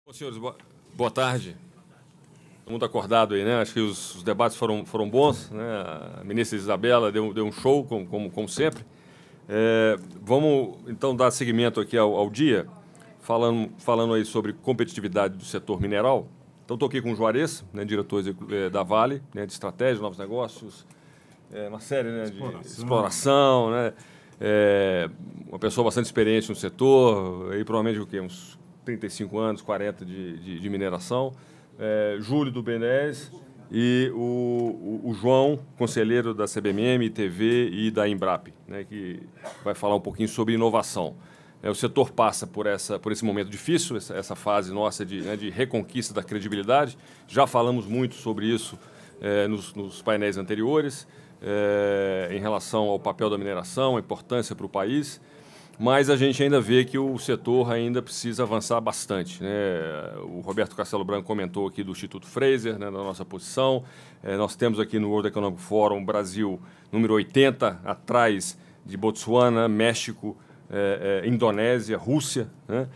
Bom, senhores, boa tarde. Todo mundo acordado aí, né? Acho que os debates foram bons, né? A ministra Isabela deu um show, como sempre. Vamos, então, dar seguimento aqui ao dia, falando aí sobre competitividade do setor mineral. Então, estou aqui com o Juarez, né, diretor da Vale, né, de estratégia, novos negócios, uma série, né, de exploração, né? Uma pessoa bastante experiente no setor, aí provavelmente o quê? Uns 35 anos, 40 de mineração. Júlio do BNDES e o João, conselheiro da CBMM, TV e da Embrapa, né, que vai falar um pouquinho sobre inovação. O setor passa por esse momento difícil, essa fase nossa de reconquista da credibilidade. Já falamos muito sobre isso nos painéis anteriores, em relação ao papel da mineração, a importância para o país. Mas a gente ainda vê que o setor ainda precisa avançar bastante, né? O Roberto Castelo Branco comentou aqui do Instituto Fraser, né, da nossa posição. Nós temos aqui no World Economic Forum Brasil número 80, atrás de Botsuana, México, Indonésia, Rússia, né?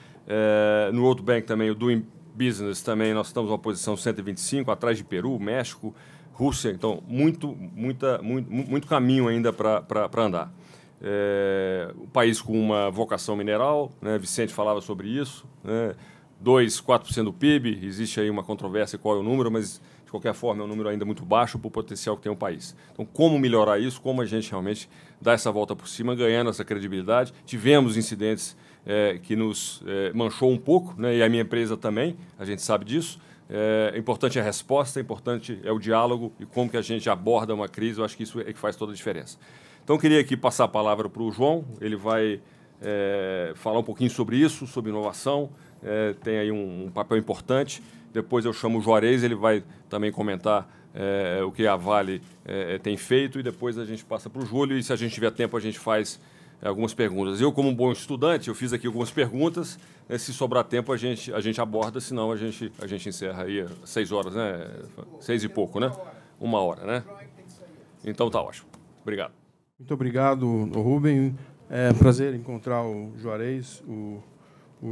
No World Bank também, o Doing Business, também nós estamos na posição 125, atrás de Peru, México, Rússia. Então, muito caminho ainda para andar. O país com uma vocação mineral, né? Vicente falava sobre isso, né? 4% do PIB, existe aí uma controvérsia qual é o número, mas de qualquer forma é um número ainda muito baixo para o potencial que tem o país. Então, como melhorar isso, como a gente realmente dá essa volta por cima, ganhando essa credibilidade. Tivemos incidentes que nos manchou um pouco, né? E a minha empresa também, a gente sabe disso. Importante é a resposta, importante é o diálogo e como que a gente aborda uma crise. Eu acho que isso é que faz toda a diferença. Então, eu queria aqui passar a palavra para o João. Ele vai falar um pouquinho sobre isso, sobre inovação. Tem aí um papel importante. Depois eu chamo o Juarez, ele vai também comentar o que a Vale tem feito. E depois a gente passa para o Júlio. E se a gente tiver tempo, a gente faz algumas perguntas. Eu, como um bom estudante, eu fiz aqui algumas perguntas. Se sobrar tempo, a gente aborda, senão a gente encerra aí às 6 horas, né? 6 e pouco, né? 1 hora, né? Então, tá ótimo. Obrigado. Muito obrigado, Rubem. É um prazer encontrar o Juarez, o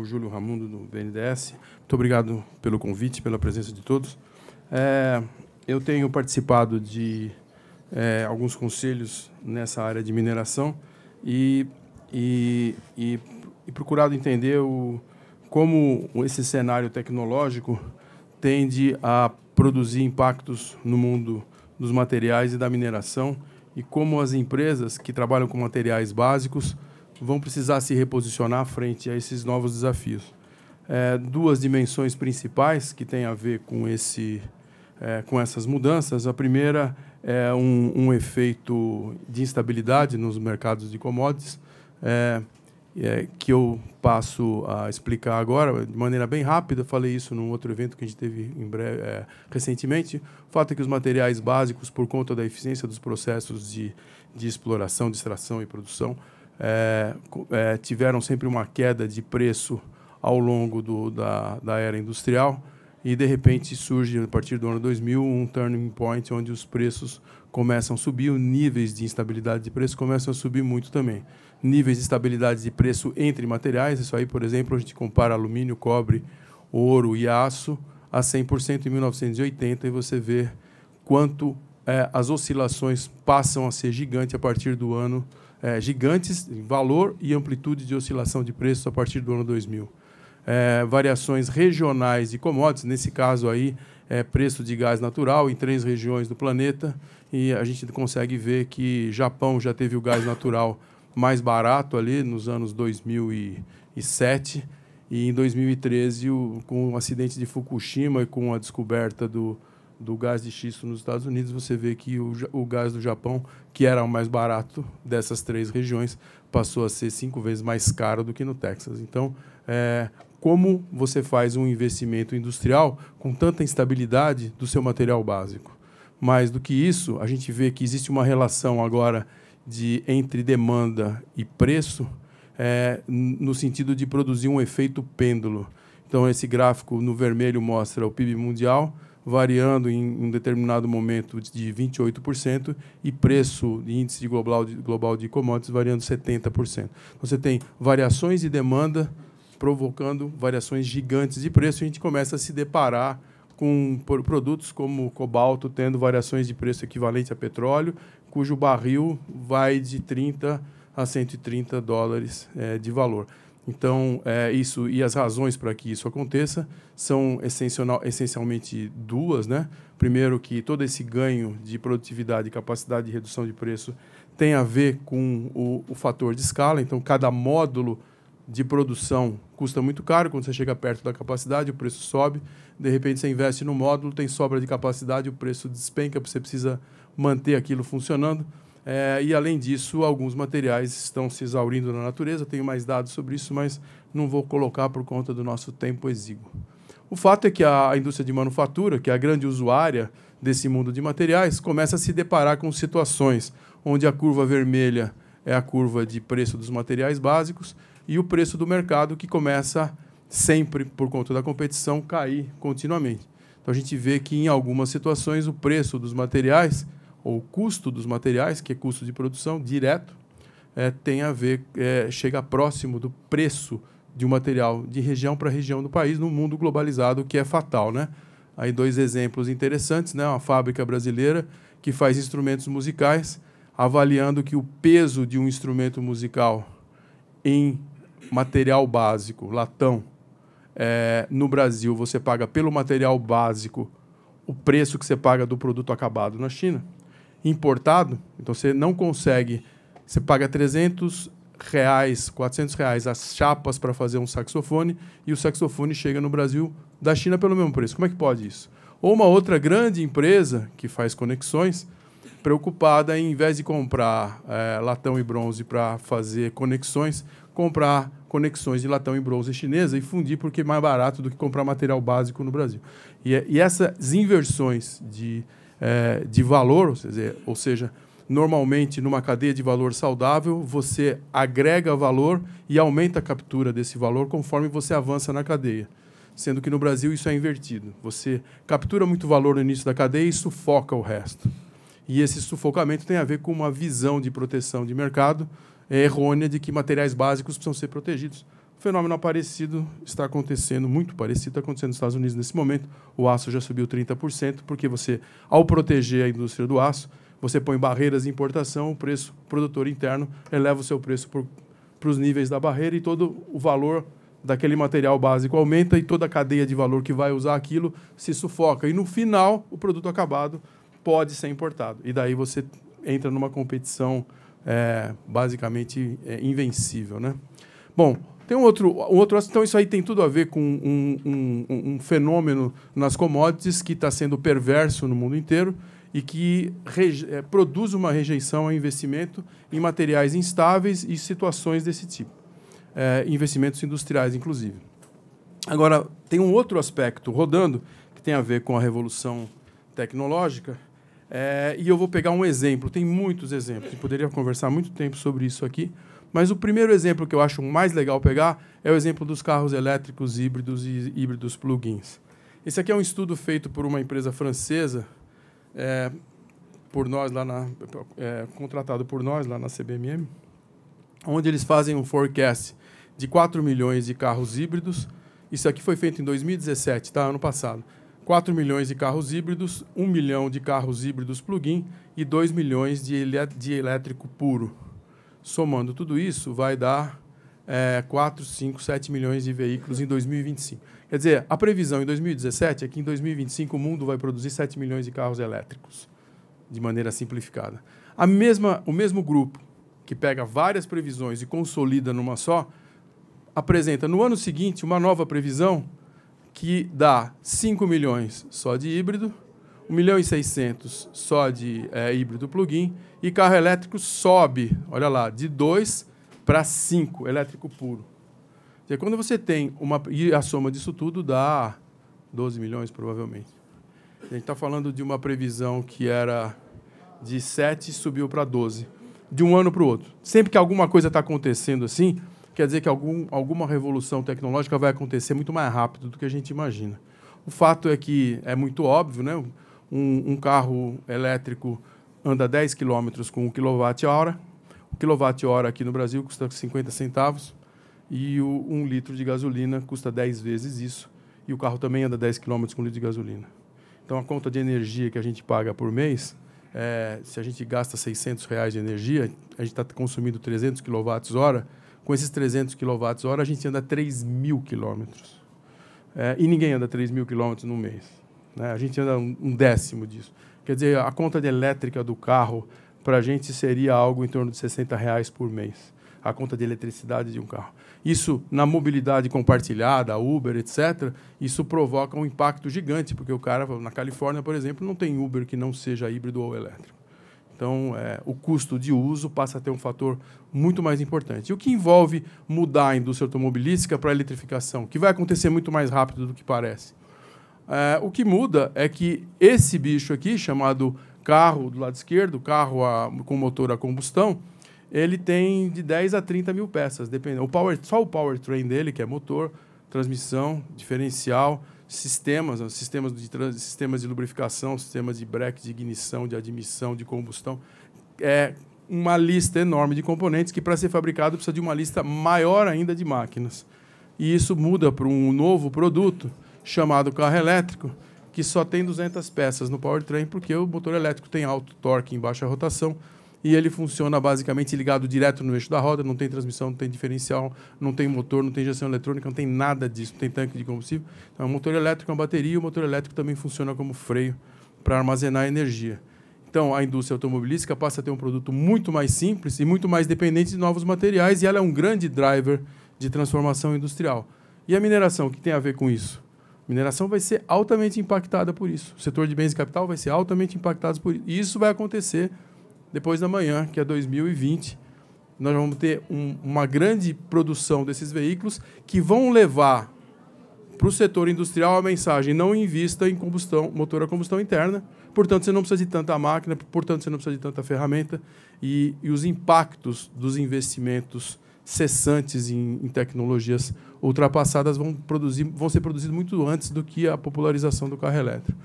Júlio Ramundo, do BNDES. Muito obrigado pelo convite, pela presença de todos. Eu tenho participado de alguns conselhos nessa área de mineração e procurado entender como esse cenário tecnológico tende a produzir impactos no mundo dos materiais e da mineração, e como as empresas que trabalham com materiais básicos vão precisar se reposicionar frente a esses novos desafios. Duas dimensões principais que têm a ver com essas mudanças. A primeira é um efeito de instabilidade nos mercados de commodities, que eu passo a explicar agora de maneira bem rápida. Falei isso num outro evento que a gente teve recentemente. O fato é que os materiais básicos, por conta da eficiência dos processos de exploração, de extração e produção, tiveram sempre uma queda de preço ao longo da era industrial, e, de repente, surge, a partir do ano 2000, um turning point onde os preços começam a subir, os níveis de instabilidade de preço começam a subir muito também. Níveis de estabilidade de preço entre materiais, isso aí, por exemplo, a gente compara alumínio, cobre, ouro e aço a 100% em 1980, e você vê quanto as oscilações passam a ser gigantes a partir do ano, gigantes em valor e amplitude de oscilação de preços a partir do ano 2000. Variações regionais de commodities, nesse caso aí, preço de gás natural em 3 regiões do planeta, e a gente consegue ver que Japão já teve o gás natural mais barato ali nos anos 2007, e em 2013, com o acidente de Fukushima e com a descoberta do gás de xisto nos Estados Unidos, você vê que o gás do Japão, que era o mais barato dessas 3 regiões, passou a ser 5 vezes mais caro do que no Texas. Então, como você faz um investimento industrial com tanta instabilidade do seu material básico? Mais do que isso, a gente vê que existe uma relação agora entre demanda e preço, no sentido de produzir um efeito pêndulo. Então, esse gráfico no vermelho mostra o PIB mundial variando em um determinado momento de 28% e preço de índice global de commodities variando 70%. Você tem variações de demanda provocando variações gigantes de preço. A gente começa a se deparar com produtos como o cobalto tendo variações de preço equivalente a petróleo, cujo barril vai de 30 a 130 dólares de valor. Então, isso e as razões para que isso aconteça são essencialmente duas, né? Primeiro, que todo esse ganho de produtividade e capacidade de redução de preço tem a ver com o fator de escala. Então, cada módulo de produção custa muito caro. Quando você chega perto da capacidade, o preço sobe. De repente, você investe no módulo, tem sobra de capacidade, o preço despenca, você precisa manter aquilo funcionando. E, além disso, alguns materiais estão se exaurindo na natureza. Tenho mais dados sobre isso, mas não vou colocar por conta do nosso tempo exíguo. O fato é que a indústria de manufatura, que é a grande usuária desse mundo de materiais, começa a se deparar com situações onde a curva vermelha é a curva de preço dos materiais básicos e o preço do mercado, que começa sempre, por conta da competição, cair continuamente. Então, a gente vê que, em algumas situações, o preço dos materiais, ou o custo dos materiais, que é custo de produção direto, tem a ver, chega próximo do preço de um material de região para região do país, no mundo globalizado, o que é fatal, né? Aí 2 exemplos interessantes, né? Uma fábrica brasileira que faz instrumentos musicais, avaliando que o peso de um instrumento musical em material básico, latão, no Brasil, você paga pelo material básico o preço que você paga do produto acabado na China. Importado, então você não consegue, você paga R$300, R$400 as chapas para fazer um saxofone, e o saxofone chega no Brasil da China pelo mesmo preço. Como é que pode isso? Ou uma outra grande empresa que faz conexões, preocupada em vez de comprar latão e bronze para fazer conexões, comprar conexões de latão e bronze chinesa e fundir, porque é mais barato do que comprar material básico no Brasil. E essas inversões de valor, ou seja, normalmente, numa cadeia de valor saudável, você agrega valor e aumenta a captura desse valor conforme você avança na cadeia. Sendo que no Brasil isso é invertido. Você captura muito valor no início da cadeia e sufoca o resto. E esse sufocamento tem a ver com uma visão de proteção de mercado errônea de que materiais básicos precisam ser protegidos. Um fenômeno parecido está acontecendo, muito parecido, está acontecendo nos Estados Unidos nesse momento. O aço já subiu 30%, porque você, ao proteger a indústria do aço, você põe barreiras de importação, o preço produtor interno eleva o seu preço para os níveis da barreira e todo o valor daquele material básico aumenta e toda a cadeia de valor que vai usar aquilo se sufoca. E, no final, o produto acabado pode ser importado. E daí você entra numa competição basicamente invencível, né? Bom, tem um outro então isso aí tem tudo a ver com um fenômeno nas commodities que está sendo perverso no mundo inteiro e que produz uma rejeição ao investimento em materiais instáveis e situações desse tipo. Investimentos industriais, inclusive. Agora, tem um outro aspecto rodando que tem a ver com a revolução tecnológica, e eu vou pegar um exemplo. Tem muitos exemplos, eu poderia conversar muito tempo sobre isso aqui, mas o primeiro exemplo que eu acho mais legal pegar é o exemplo dos carros elétricos híbridos e híbridos plug-ins. Esse aqui é um estudo feito por uma empresa francesa, por nós lá contratado por nós lá na CBMM, onde eles fazem um forecast de 4 milhões de carros híbridos. Isso aqui foi feito em 2017, tá? Ano passado. 4 milhões de carros híbridos, 1 milhão de carros híbridos plug-in e 2 milhões de elétrico puro. Somando tudo isso, vai dar 4, 5, 7 milhões de veículos em 2025. Quer dizer, a previsão em 2017 é que em 2025 o mundo vai produzir 7 milhões de carros elétricos, de maneira simplificada. O mesmo grupo, que pega várias previsões e consolida numa só, apresenta no ano seguinte uma nova previsão que dá 5 milhões só de híbrido, 1 milhão e 600 só de híbrido plug-in, e carro elétrico sobe, olha lá, de 2 para 5, elétrico puro. E quando você tem e a soma disso tudo dá 12 milhões, provavelmente. A gente está falando de uma previsão que era de 7 e subiu para 12, de um ano para o outro. Sempre que alguma coisa está acontecendo assim, quer dizer que alguma revolução tecnológica vai acontecer muito mais rápido do que a gente imagina. O fato é que é muito óbvio, né? Um carro elétrico anda 10 km com 1 kWh. O kWh aqui no Brasil custa 50 centavos. e 1 litro de gasolina custa 10 vezes isso, e o carro também anda 10 km com 1 litro de gasolina. Então, a conta de energia que a gente paga por mês, se a gente gasta R$600 de energia, a gente está consumindo 300 kWh, com esses 300 kWh a gente anda 3.000 quilômetros. E ninguém anda 3.000 quilômetros no mês, né? A gente anda um décimo disso. Quer dizer, a conta de elétrica do carro, para a gente, seria algo em torno de R$60 por mês, a conta de eletricidade de um carro. Isso, na mobilidade compartilhada, Uber, etc., isso provoca um impacto gigante, porque o cara, na Califórnia, por exemplo, não tem Uber que não seja híbrido ou elétrico. Então, o custo de uso passa a ter um fator muito mais importante. E o que envolve mudar a indústria automobilística para a eletrificação, que vai acontecer muito mais rápido do que parece. O que muda é que esse bicho aqui, chamado carro do lado esquerdo, carro com motor a combustão, ele tem de 10 a 30 mil peças, dependendo. Só o powertrain dele, que é motor, transmissão, diferencial, sistemas de lubrificação, sistemas de breque, de ignição, de admissão, de combustão. É uma lista enorme de componentes que, para ser fabricado, precisa de uma lista maior ainda de máquinas. E isso muda para um novo produto chamado carro elétrico, que só tem 200 peças no powertrain, porque o motor elétrico tem alto torque em baixa rotação, e ele funciona basicamente ligado direto no eixo da roda, não tem transmissão, não tem diferencial, não tem motor, não tem injeção eletrônica, não tem nada disso, não tem tanque de combustível. Então, o motor elétrico é uma bateria, e o motor elétrico também funciona como freio para armazenar energia. Então, a indústria automobilística passa a ter um produto muito mais simples e muito mais dependente de novos materiais, e ela é um grande driver de transformação industrial. E a mineração, o que tem a ver com isso? A mineração vai ser altamente impactada por isso. O setor de bens e capital vai ser altamente impactado por isso. E isso vai acontecer depois da manhã, que é 2020. Nós vamos ter uma grande produção desses veículos que vão levar para o setor industrial a mensagem: não invista em motor a combustão interna, portanto, você não precisa de tanta máquina, portanto, você não precisa de tanta ferramenta, e os impactos dos investimentos cessantes em tecnologias ultrapassadas vão ser produzidos muito antes do que a popularização do carro elétrico.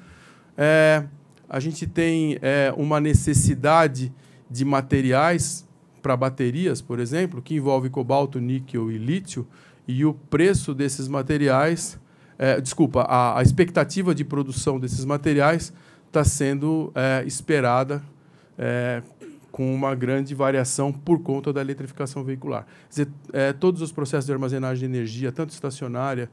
A gente tem uma necessidade de materiais para baterias, por exemplo, que envolve cobalto, níquel e lítio, e o preço desses materiais, a expectativa de produção desses materiais está sendo esperada com uma grande variação por conta da eletrificação veicular. Quer dizer, todos os processos de armazenagem de energia, tanto estacionária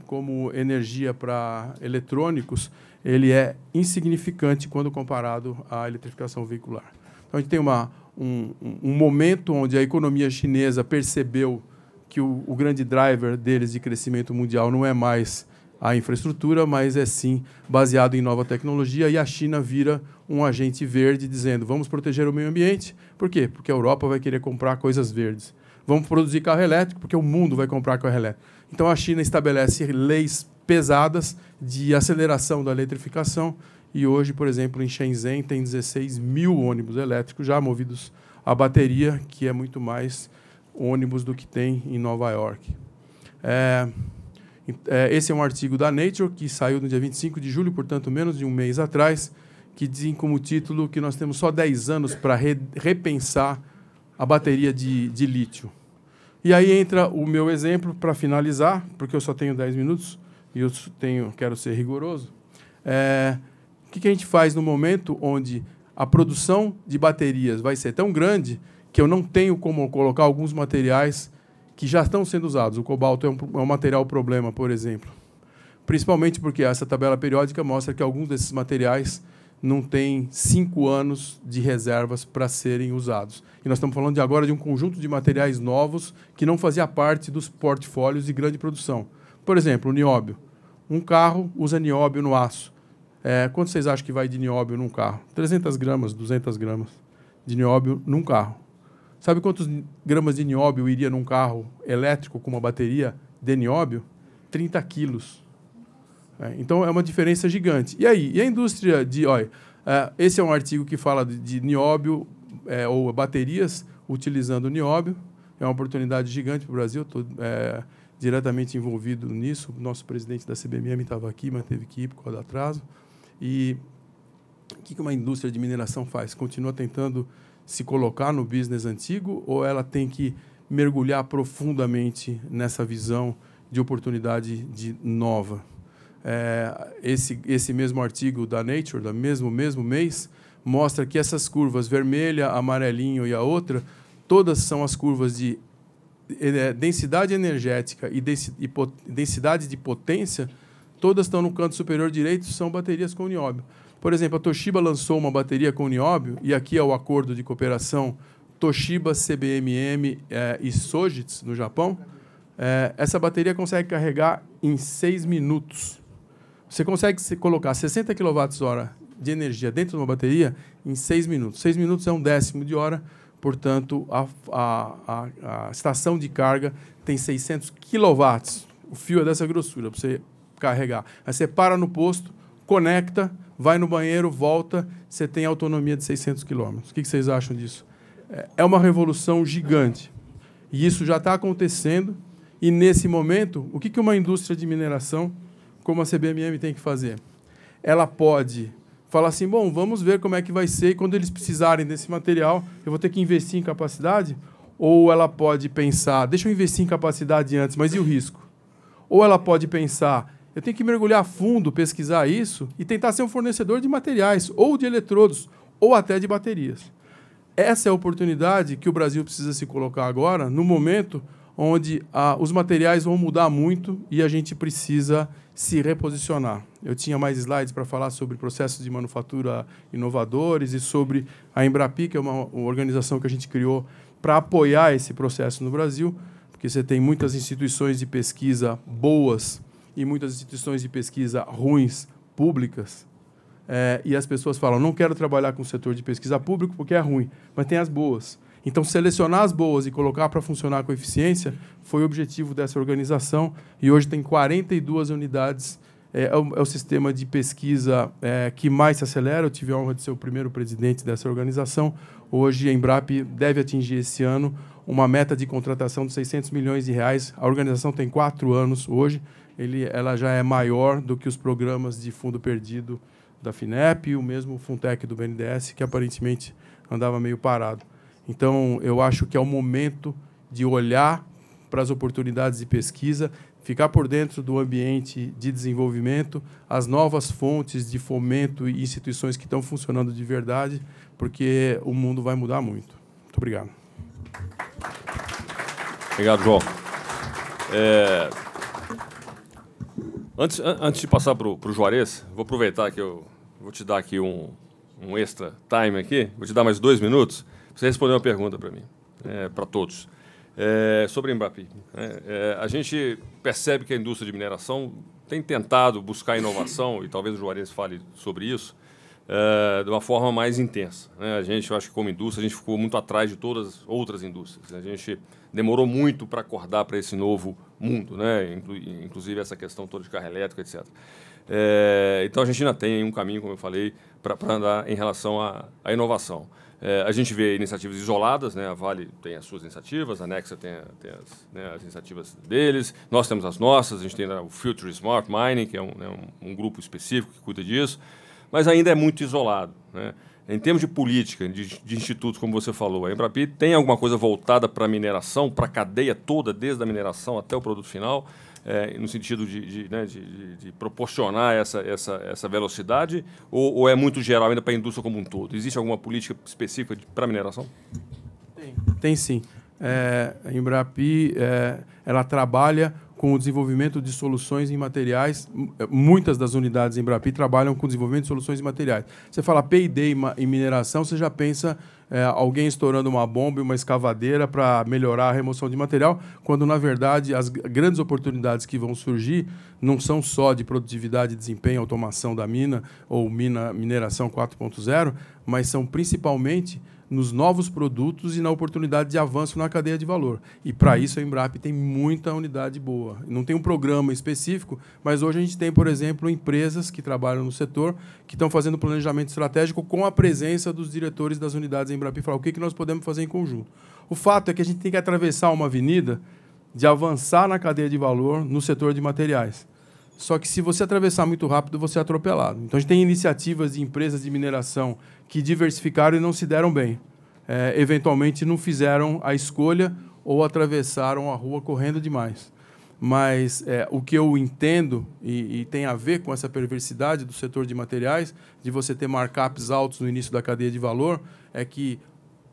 como energia para eletrônicos, ele é insignificante quando comparado à eletrificação veicular. Então, a gente tem um momento onde a economia chinesa percebeu que o grande driver deles de crescimento mundial não é mais a infraestrutura, mas é sim baseado em nova tecnologia, e a China vira um agente verde dizendo: vamos proteger o meio ambiente. Por quê? Porque a Europa vai querer comprar coisas verdes. Vamos produzir carro elétrico, porque o mundo vai comprar carro elétrico. Então, a China estabelece leis pesadas de aceleração da eletrificação, e hoje, por exemplo, em Shenzhen, tem 16 mil ônibus elétricos já movidos a bateria, que é muito mais ônibus do que tem em Nova York. Esse é um artigo da Nature, que saiu no dia 25 de julho, portanto, menos de um mês atrás, que diz como título que nós temos só 10 anos para repensar a bateria de lítio. E aí entra o meu exemplo para finalizar, porque eu só tenho 10 minutos e eu quero ser rigoroso. O que a gente faz no momento onde a produção de baterias vai ser tão grande que eu não tenho como colocar alguns materiais que já estão sendo usados? O cobalto é um material problema, por exemplo. Principalmente porque essa tabela periódica mostra que alguns desses materiais não têm 5 anos de reservas para serem usados. E nós estamos falando agora de um conjunto de materiais novos que não fazia parte dos portfólios de grande produção. Por exemplo, o nióbio. Um carro usa nióbio no aço. Quanto vocês acham que vai de nióbio num carro? 300 gramas, 200 gramas de nióbio num carro. Sabe quantos gramas de nióbio iria num carro elétrico com uma bateria de nióbio? 30 quilos. Então, é uma diferença gigante. E aí? E a indústria de... esse é um artigo que fala de nióbio ou baterias utilizando nióbio. É uma oportunidade gigante para o Brasil. Estou diretamente envolvido nisso. O nosso presidente da CBMM estava aqui, mas teve que ir por causa do atraso. E o que uma indústria de mineração faz? Continua tentando se colocar no business antigo, ou ela tem que mergulhar profundamente nessa visão de oportunidade nova. Esse mesmo artigo da Nature, do mesmo mês, mostra que essas curvas, vermelha, amarelinho e a outra, todas são as curvas de densidade energética e densidade de potência, todas estão no canto superior direito, são baterias com nióbio. Por exemplo, a Toshiba lançou uma bateria com nióbio, e aqui é o acordo de cooperação Toshiba, CBMM e Sojitz, no Japão. Essa bateria consegue carregar em 6 minutos. Você consegue colocar 60 kWh de energia dentro de uma bateria em 6 minutos. 6 minutos é 1/10 de hora, portanto, a estação de carga tem 600 kW. O fio é dessa grossura para você carregar. Aí você para no posto, conecta, vai no banheiro, volta, você tem autonomia de 600 km. O que vocês acham disso? É uma revolução gigante. E isso já está acontecendo. E, nesse momento, o que uma indústria de mineração, como a CBMM, tem que fazer? Ela pode falar assim, bom, vamos ver como é que vai ser, e quando eles precisarem desse material, eu vou ter que investir em capacidade? Ou ela pode pensar, deixa eu investir em capacidade antes, mas e o risco? Ou ela pode pensar, eu tenho que mergulhar a fundo, pesquisar isso, e tentar ser um fornecedor de materiais, ou de eletrodos, ou até de baterias. Essa é a oportunidade que o Brasil precisa se colocar agora, no momento onde os materiais vão mudar muito e a gente precisa se reposicionar. Eu tinha mais slides para falar sobre processos de manufatura inovadores e sobre a Embrapi, que é uma organização que a gente criou para apoiar esse processo no Brasil, porque você tem muitas instituições de pesquisa boas e muitas instituições de pesquisa ruins, públicas, e as pessoas falam, não quero trabalhar com o setor de pesquisa público porque é ruim, mas tem as boas. Então, selecionar as boas e colocar para funcionar com eficiência foi o objetivo dessa organização, e hoje tem 42 unidades. É o sistema de pesquisa que mais se acelera. Eu tive a honra de ser o primeiro presidente dessa organização. Hoje, a Embrapi deve atingir esse ano uma meta de contratação de R$600 milhões. A organização tem 4 anos hoje. Ela já é maior do que os programas de fundo perdido da FINEP e o mesmo Funtech do BNDES, que aparentemente andava meio parado. Então, eu acho que é o momento de olhar para as oportunidades de pesquisa, ficar por dentro do ambiente de desenvolvimento, as novas fontes de fomento e instituições que estão funcionando de verdade, porque o mundo vai mudar muito. Muito obrigado. Obrigado, João. Antes de passar para o Juarez, vou aproveitar que eu vou te dar aqui um extra time aqui, vou te dar mais 2 minutos, para você responder uma pergunta para mim, para todos. Sobre a Embrapi. A gente percebe que a indústria de mineração tem tentado buscar inovação, e talvez o Juarez fale sobre isso, de uma forma mais intensa. Eu acho que como indústria, a gente ficou muito atrás de todas as outras indústrias. A gente demorou muito para acordar para esse novo mundo, inclusive essa questão toda de carro elétrico, etc. Então, a gente ainda tem um caminho, como eu falei, para andar em relação à inovação. A gente vê iniciativas isoladas, a Vale tem as suas iniciativas, a Nexa tem as iniciativas deles, nós temos as nossas, a gente tem o Future Smart Mining, que é um grupo específico que cuida disso, mas ainda é muito isolado. Em termos de política, de institutos, como você falou, a Embrapi tem alguma coisa voltada para a mineração, para a cadeia toda, desde a mineração até o produto final, no sentido de proporcionar essa velocidade, ou é muito geral ainda para a indústria como um todo? Existe alguma política específica para a mineração? Tem sim. A Embrapi ela trabalha com o desenvolvimento de soluções em materiais. Muitas das unidades Embrapi trabalham com o desenvolvimento de soluções em materiais. Você fala P&D em mineração, você já pensa alguém estourando uma bomba e uma escavadeira para melhorar a remoção de material, quando, na verdade, as grandes oportunidades que vão surgir não são só de produtividade, desempenho, automação da mina ou mineração 4.0, mas são principalmente nos novos produtos e na oportunidade de avanço na cadeia de valor. E, para isso, a Embrapi tem muita unidade boa. Não tem um programa específico, mas hoje a gente tem, por exemplo, empresas que trabalham no setor que estão fazendo planejamento estratégico com a presença dos diretores das unidades Embrapi e falar o que nós podemos fazer em conjunto. O fato é que a gente tem que atravessar uma avenida de avançar na cadeia de valor no setor de materiais. Só que, se você atravessar muito rápido, você é atropelado. Então, a gente tem iniciativas de empresas de mineração que diversificaram e não se deram bem. Eventualmente, não fizeram a escolha ou atravessaram a rua correndo demais. Mas o que eu entendo, e tem a ver com essa perversidade do setor de materiais, de você ter markups altos no início da cadeia de valor, é que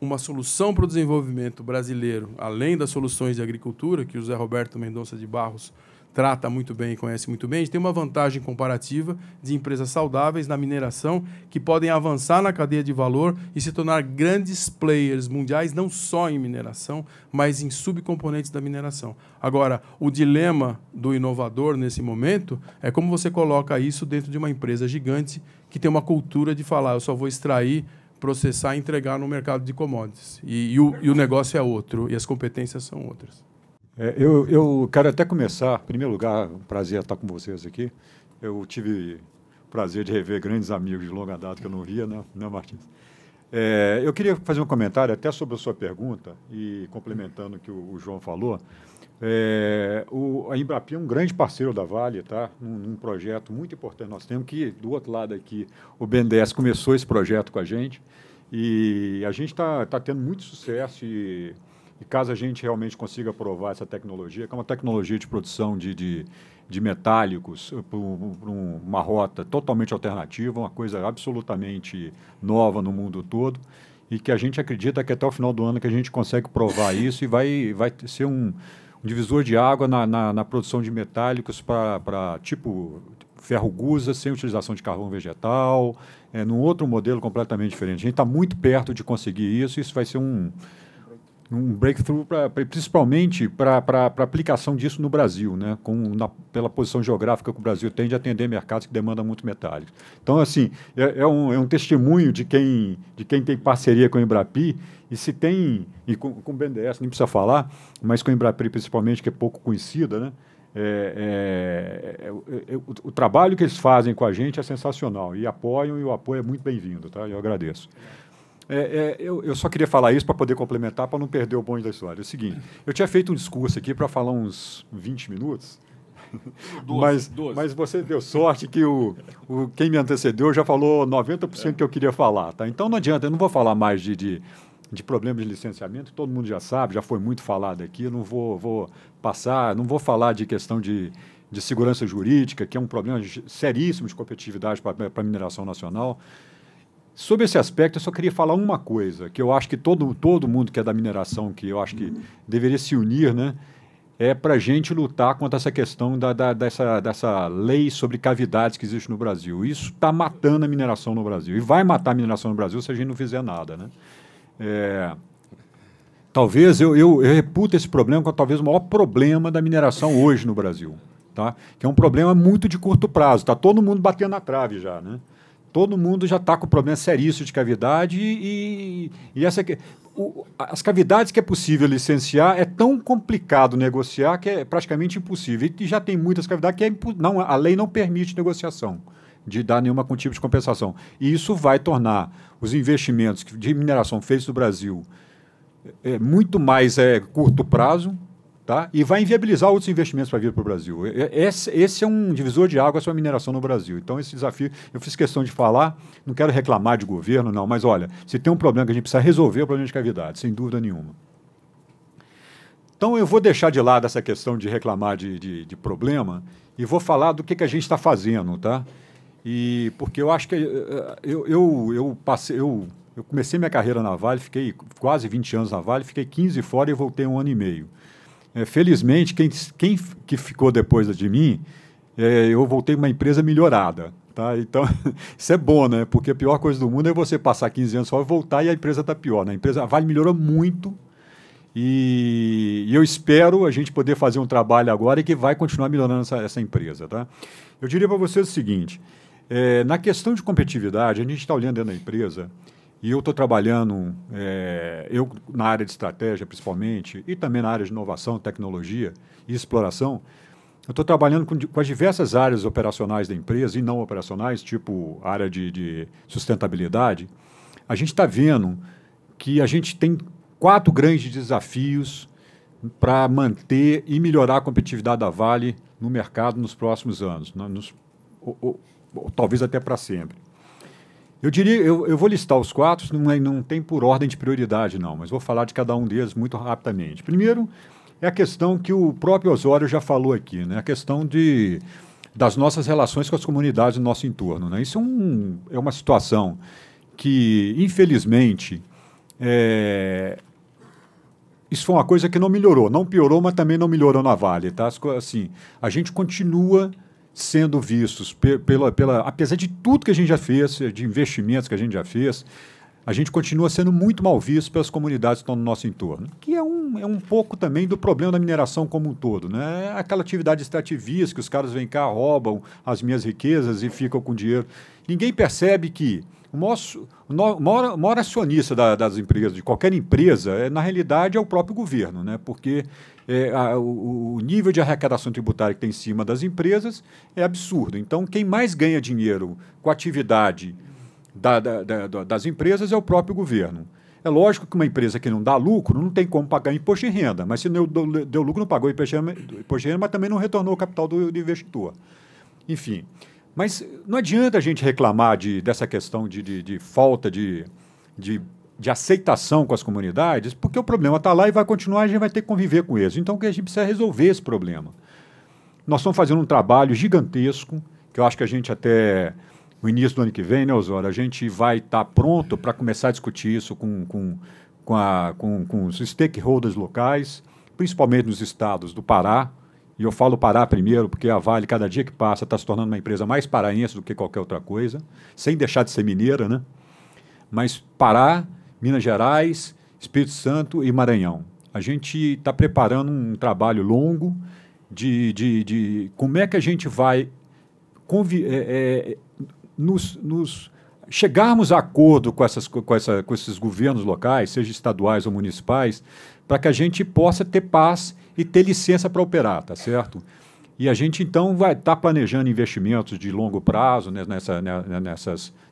uma solução para o desenvolvimento brasileiro, além das soluções de agricultura, que o Zé Roberto Mendonça de Barros trata muito bem e conhece muito bem, a gente tem uma vantagem comparativa de empresas saudáveis na mineração que podem avançar na cadeia de valor e se tornar grandes players mundiais, não só em mineração, mas em subcomponentes da mineração. Agora, o dilema do inovador nesse momento é como você coloca isso dentro de uma empresa gigante que tem uma cultura de falar, eu só vou extrair, processar e entregar no mercado de commodities. E o negócio é outro, e as competências são outras. Eu quero até começar, em primeiro lugar, um prazer estar com vocês aqui. Eu tive o prazer de rever grandes amigos de longa data que eu não via, né Martins? Eu queria fazer um comentário até sobre a sua pergunta, e complementando o que o João falou. A Embrapa é um grande parceiro da Vale, tá? Num projeto muito importante. Nós temos que, do outro lado aqui, o BNDES começou esse projeto com a gente, e a gente está tendo muito sucesso, e caso a gente realmente consiga aprovar essa tecnologia, que é uma tecnologia de produção de metálicos por uma rota totalmente alternativa, uma coisa absolutamente nova no mundo todo, e que a gente acredita que até o final do ano que a gente consegue provar isso, e vai ser um divisor de água na produção de metálicos para tipo ferro-gusa, sem utilização de carvão vegetal, num outro modelo completamente diferente. A gente está muito perto de conseguir isso, e isso vai ser um breakthrough, principalmente para a aplicação disso no Brasil, né? Pela posição geográfica que o Brasil tem de atender mercados que demandam muito metálicos. Então, assim, é um testemunho de quem tem parceria com a Embrapi, e se tem, e com o BNDES, nem precisa falar, mas com a Embrapi principalmente, que é pouco conhecida, né? O trabalho que eles fazem com a gente é sensacional, e apoiam, e o apoio é muito bem-vindo, tá? Eu agradeço. Eu só queria falar isso para poder complementar, para não perder o bonde da história. É o seguinte, eu tinha feito um discurso aqui para falar uns 20 minutos, mas você deu sorte que quem me antecedeu já falou 90% que eu queria falar. Tá? Então não adianta, eu não vou falar mais de problemas de licenciamento, todo mundo já sabe, já foi muito falado aqui, eu não vou falar de questão de segurança jurídica, que é um problema seríssimo de competitividade para a mineração nacional. Sobre esse aspecto, eu só queria falar uma coisa, que eu acho que todo mundo que é da mineração, que eu acho que deveria se unir, né, é para a gente lutar contra essa questão dessa lei sobre cavidades que existe no Brasil. Isso está matando a mineração no Brasil, e vai matar a mineração no Brasil se a gente não fizer nada, né? Talvez eu reputo esse problema como talvez o maior problema da mineração hoje no Brasil, tá? Que é um problema muito de curto prazo, está todo mundo batendo na trave já, né? Todo mundo já está com problema seríssimo de cavidade, e as cavidades que é possível licenciar é tão complicado negociar que é praticamente impossível. E já tem muitas cavidades que a lei não permite negociação, de dar nenhum tipo de compensação. E isso vai tornar os investimentos de mineração feitos no Brasil muito mais curto prazo, tá? E vai inviabilizar outros investimentos para vir para o Brasil. Esse é um divisor de água sobre a mineração no Brasil. Então, esse desafio, eu fiz questão de falar, não quero reclamar de governo, não, mas, olha, se tem um problema que a gente precisa resolver, é o problema de cavidade, sem dúvida nenhuma. Então, eu vou deixar de lado essa questão de reclamar de problema e vou falar do que a gente está fazendo, tá? Porque eu acho que eu comecei minha carreira na Vale, fiquei quase 20 anos na Vale, fiquei 15 fora e voltei 1 ano e meio. Felizmente, quem que ficou depois de mim, eu voltei uma empresa melhorada. Tá? Então, isso é bom, né? Porque a pior coisa do mundo é você passar 15 anos fora, voltar e a empresa está pior. Né? A Vale melhorou muito, e eu espero a gente poder fazer um trabalho agora e que vai continuar melhorando essa empresa. Tá? Eu diria para vocês o seguinte, na questão de competitividade, a gente está olhando dentro da empresa, e eu estou trabalhando, eu na área de estratégia principalmente, e também na área de inovação, tecnologia e exploração, eu estou trabalhando com as diversas áreas operacionais da empresa e não operacionais, tipo área de sustentabilidade. A gente está vendo que a gente tem 4 grandes desafios para manter e melhorar a competitividade da Vale no mercado nos próximos anos, ou talvez até para sempre. Eu diria, eu vou listar os 4, não tem por ordem de prioridade, não, mas vou falar de cada um deles muito rapidamente. Primeiro, é a questão que o próprio Osório já falou aqui, né? A questão das nossas relações com as comunidades do nosso entorno, né? Isso é uma situação que, infelizmente, isso foi uma coisa que não melhorou. Não piorou, mas também não melhorou na Vale. Tá? Assim, a gente continua sendo vistos, apesar de tudo que a gente já fez, de investimentos que a gente já fez, a gente continua sendo muito mal visto pelas comunidades que estão no nosso entorno, que é um pouco também do problema da mineração como um todo. Né? Aquela atividade extrativista que os caras vêm cá, roubam as minhas riquezas e ficam com dinheiro. Ninguém percebe que o maior acionista das empresas, de qualquer empresa, na realidade, é o próprio governo, né? Porque o nível de arrecadação tributária que tem em cima das empresas é absurdo. Então, quem mais ganha dinheiro com a atividade das empresas é o próprio governo. É lógico que uma empresa que não dá lucro não tem como pagar imposto de renda, mas se deu lucro, não pagou imposto de renda, mas também não retornou o capital do investidor. Enfim. Mas não adianta a gente reclamar dessa questão de falta de aceitação com as comunidades, porque o problema está lá e vai continuar, a gente vai ter que conviver com eles. Então, a gente precisa resolver esse problema. Nós estamos fazendo um trabalho gigantesco, que eu acho que a gente até no início do ano que vem, né, Osório, a gente vai estar pronto para começar a discutir isso com os stakeholders locais, principalmente nos estados do Pará. E eu falo Pará primeiro, porque a Vale, cada dia que passa, está se tornando uma empresa mais paraense do que qualquer outra coisa, sem deixar de ser mineira, né? Mas Pará, Minas Gerais, Espírito Santo e Maranhão. A gente está preparando um trabalho longo de como é que a gente vai chegarmos a acordo com esses governos locais, seja estaduais ou municipais, para que a gente possa ter paz e ter licença para operar, tá certo? E a gente, então, vai estar planejando investimentos de longo prazo, né,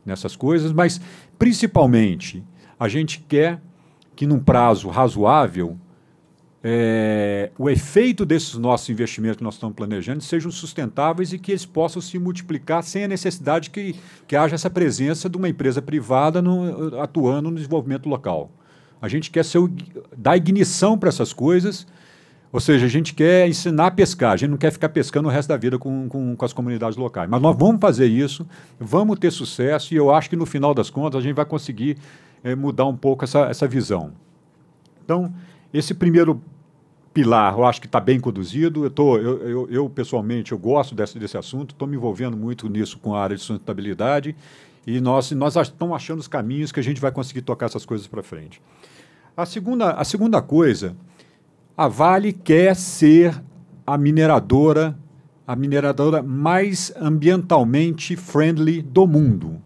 nessas coisas, mas, principalmente, a gente quer que, num prazo razoável, o efeito desses nossos investimentos que nós estamos planejando sejam sustentáveis e que eles possam se multiplicar sem a necessidade que haja essa presença de uma empresa privada atuando no desenvolvimento local. A gente quer dar ignição para essas coisas. Ou seja, a gente quer ensinar a pescar, a gente não quer ficar pescando o resto da vida com as comunidades locais. Mas nós vamos fazer isso, vamos ter sucesso, e eu acho que, no final das contas, a gente vai conseguir mudar um pouco essa visão. Então, esse primeiro pilar, eu acho que está bem conduzido. Eu, pessoalmente, eu gosto desse assunto, estou me envolvendo muito nisso com a área de sustentabilidade, e nós estamos achando os caminhos que a gente vai conseguir tocar essas coisas para frente. A segunda coisa... A Vale quer ser a mineradora mais ambientalmente friendly do mundo.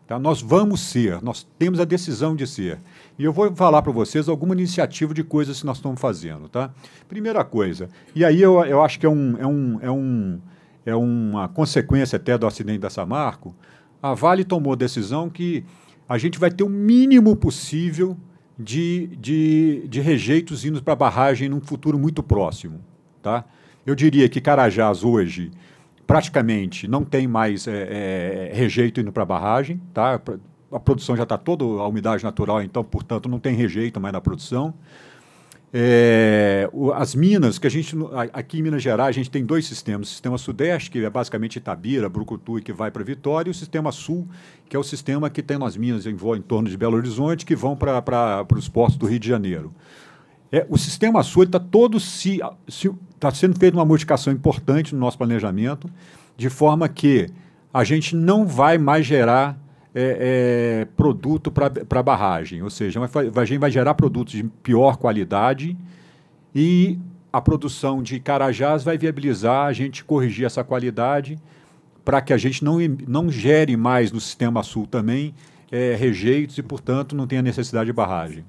Tá? Nós vamos ser, nós temos a decisão de ser. E eu vou falar para vocês alguma iniciativa de coisas que nós estamos fazendo. Tá? Primeira coisa, e aí eu acho que é uma consequência até do acidente da Samarco, a Vale tomou a decisão que a gente vai ter o mínimo possível de rejeitos indo para a barragem num futuro muito próximo. Tá? Eu diria que Carajás hoje praticamente não tem mais rejeito indo para a barragem. Tá? A produção já está toda a umidade natural, então, portanto, não tem rejeito mais na produção. As minas, que a gente, aqui em Minas Gerais, a gente tem dois sistemas. O sistema Sudeste, que é basicamente Itabira, Brucutu, e que vai para Vitória, e o sistema Sul, que é o sistema que tem nas minas em torno de Belo Horizonte, que vão para os portos do Rio de Janeiro. O sistema Sul está todo está sendo feita uma modificação importante no nosso planejamento, de forma que a gente não vai mais gerar produto para a barragem, ou seja, a gente vai gerar produtos de pior qualidade e a produção de Carajás vai viabilizar a gente corrigir essa qualidade para que a gente não gere mais no sistema Sul também rejeitos e, portanto, não tenha necessidade de barragem.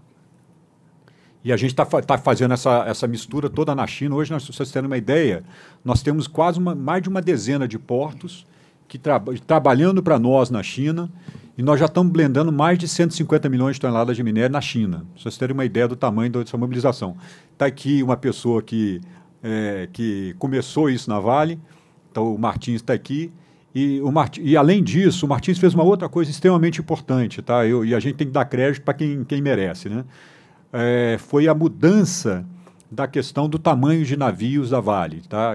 E a gente está fazendo essa mistura toda na China. Hoje, se vocês terem uma ideia, nós temos quase mais de uma dezena de portos que trabalhando para nós na China, e nós já estamos blendando mais de 150 milhões de toneladas de minério na China. Para vocês terem uma ideia do tamanho dessa mobilização. Está aqui uma pessoa que começou isso na Vale, então o Martins está aqui, E além disso, o Martins fez uma outra coisa extremamente importante, tá? E a gente tem que dar crédito para quem merece, né? Foi a mudança da questão do tamanho de navios da Vale, tá?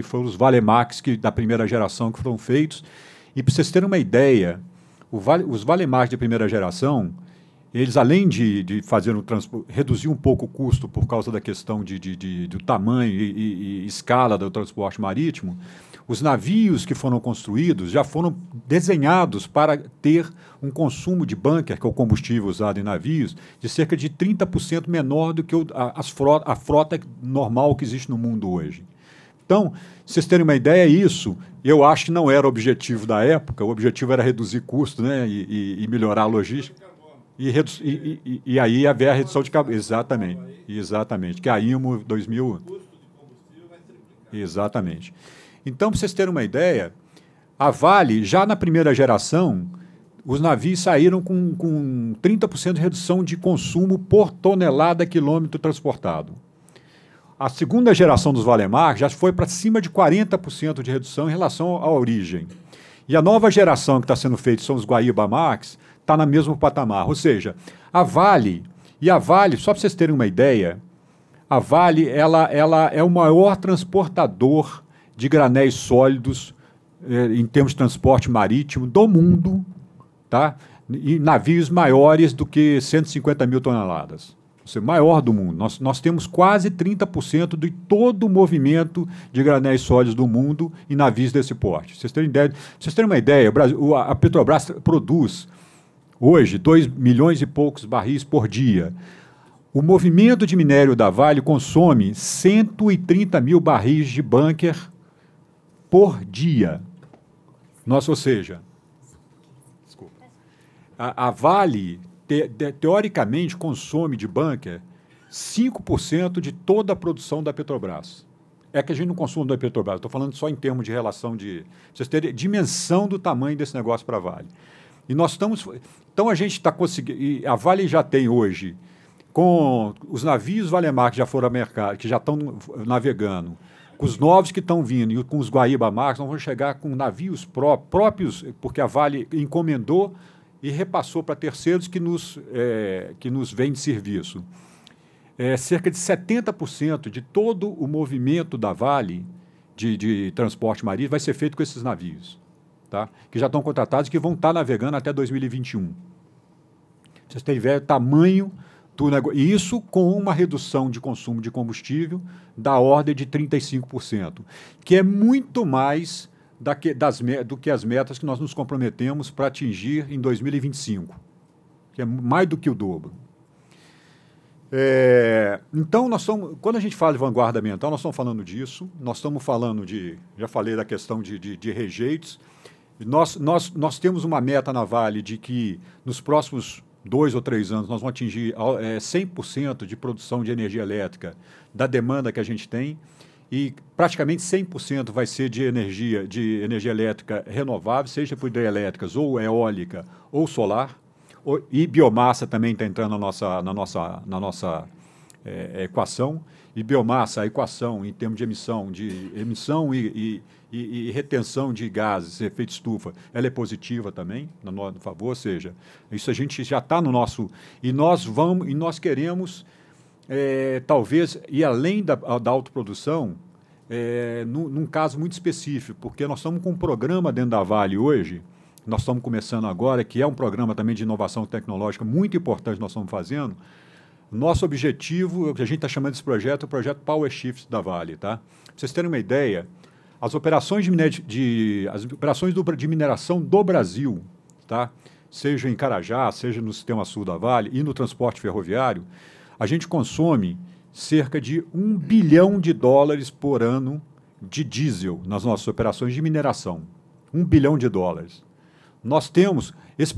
Foram os Valemax da primeira geração que foram feitos. E para vocês terem uma ideia, os Valemax de primeira geração, eles, além de fazer reduzir um pouco o custo por causa da questão do tamanho e escala do transporte marítimo, os navios que foram construídos já foram desenhados para ter um consumo de bunker, que é o combustível usado em navios, de cerca de 30% menor do que a frota normal que existe no mundo hoje. Então, se vocês terem uma ideia, isso, eu acho que não era o objetivo da época, o objetivo era reduzir custo, né, e melhorar a logística. E aí haver a redução de carbono. Exatamente. Que a IMO 2000... Exatamente. Então, para vocês terem uma ideia, a Vale, já na primeira geração, os navios saíram com 30% de redução de consumo por tonelada quilômetro transportado. A segunda geração dos Valemar já foi para cima de 40% de redução em relação à origem. E a nova geração que está sendo feita, são os Guaíba Max, está no mesmo patamar. Ou seja, a Vale, só para vocês terem uma ideia, a Vale ela é o maior transportador de granéis sólidos em termos de transporte marítimo do mundo, tá? E navios maiores do que 150 mil toneladas. Ou seja, maior do mundo. Nós temos quase 30% de todo o movimento de granéis sólidos do mundo em navios desse porte. Vocês terem uma ideia, a Petrobras produz hoje 2 milhões e poucos barris por dia. O movimento de minério da Vale consome 130 mil barris de bunker por dia. Ou seja, a Vale, teoricamente, consome de bunker 5% de toda a produção da Petrobras. É que a gente não consome da Petrobras, estou falando só em termos de relação de... Vocês terem dimensão do tamanho desse negócio para a Vale. E nós estamos... Então, a gente está conseguindo... A Vale já tem hoje, com os navios Valemar que já foram ao mercado, que já estão navegando, com os novos que estão vindo e com os Guaíba Max, nós vamos chegar com navios próprios, porque a Vale encomendou e repassou para terceiros que nos vendem serviço. Cerca de 70% de todo o movimento da Vale de transporte marítimo vai ser feito com esses navios, tá? Que já estão contratados e que vão estar navegando até 2021. Vocês têm ideia do tamanho do negócio. E isso com uma redução de consumo de combustível da ordem de 35%, que é muito mais do que as metas que nós nos comprometemos para atingir em 2025, que é mais do que o dobro. Então, quando a gente fala de vanguarda ambiental, nós estamos falando disso, nós estamos falando já falei da questão de rejeitos. Nós temos uma meta na Vale de que nos próximos 2 ou 3 anos nós vamos atingir 100% de produção de energia elétrica da demanda que a gente tem, e praticamente 100% vai ser de energia elétrica renovável, seja por hidrelétricas ou eólica ou solar, e biomassa também está entrando na nossa equação. E biomassa, a equação em termos de emissão e retenção de gases, efeito estufa, ela é positiva também, no favor, ou seja, isso a gente já está no nosso... E nós queremos, talvez, ir além da autoprodução, num caso muito específico, porque nós estamos com um programa dentro da Vale hoje, nós estamos começando agora, que é um programa também de inovação tecnológica muito importante que nós estamos fazendo. Nosso objetivo, que a gente está chamando desse projeto, é o projeto Power Shift da Vale, tá? Para vocês terem uma ideia, as operações de mineração do Brasil, tá? Seja em Carajás, seja no Sistema Sul da Vale e no transporte ferroviário, a gente consome cerca de $1 bilhão por ano de diesel nas nossas operações de mineração. $1 bilhão. Nós temos esse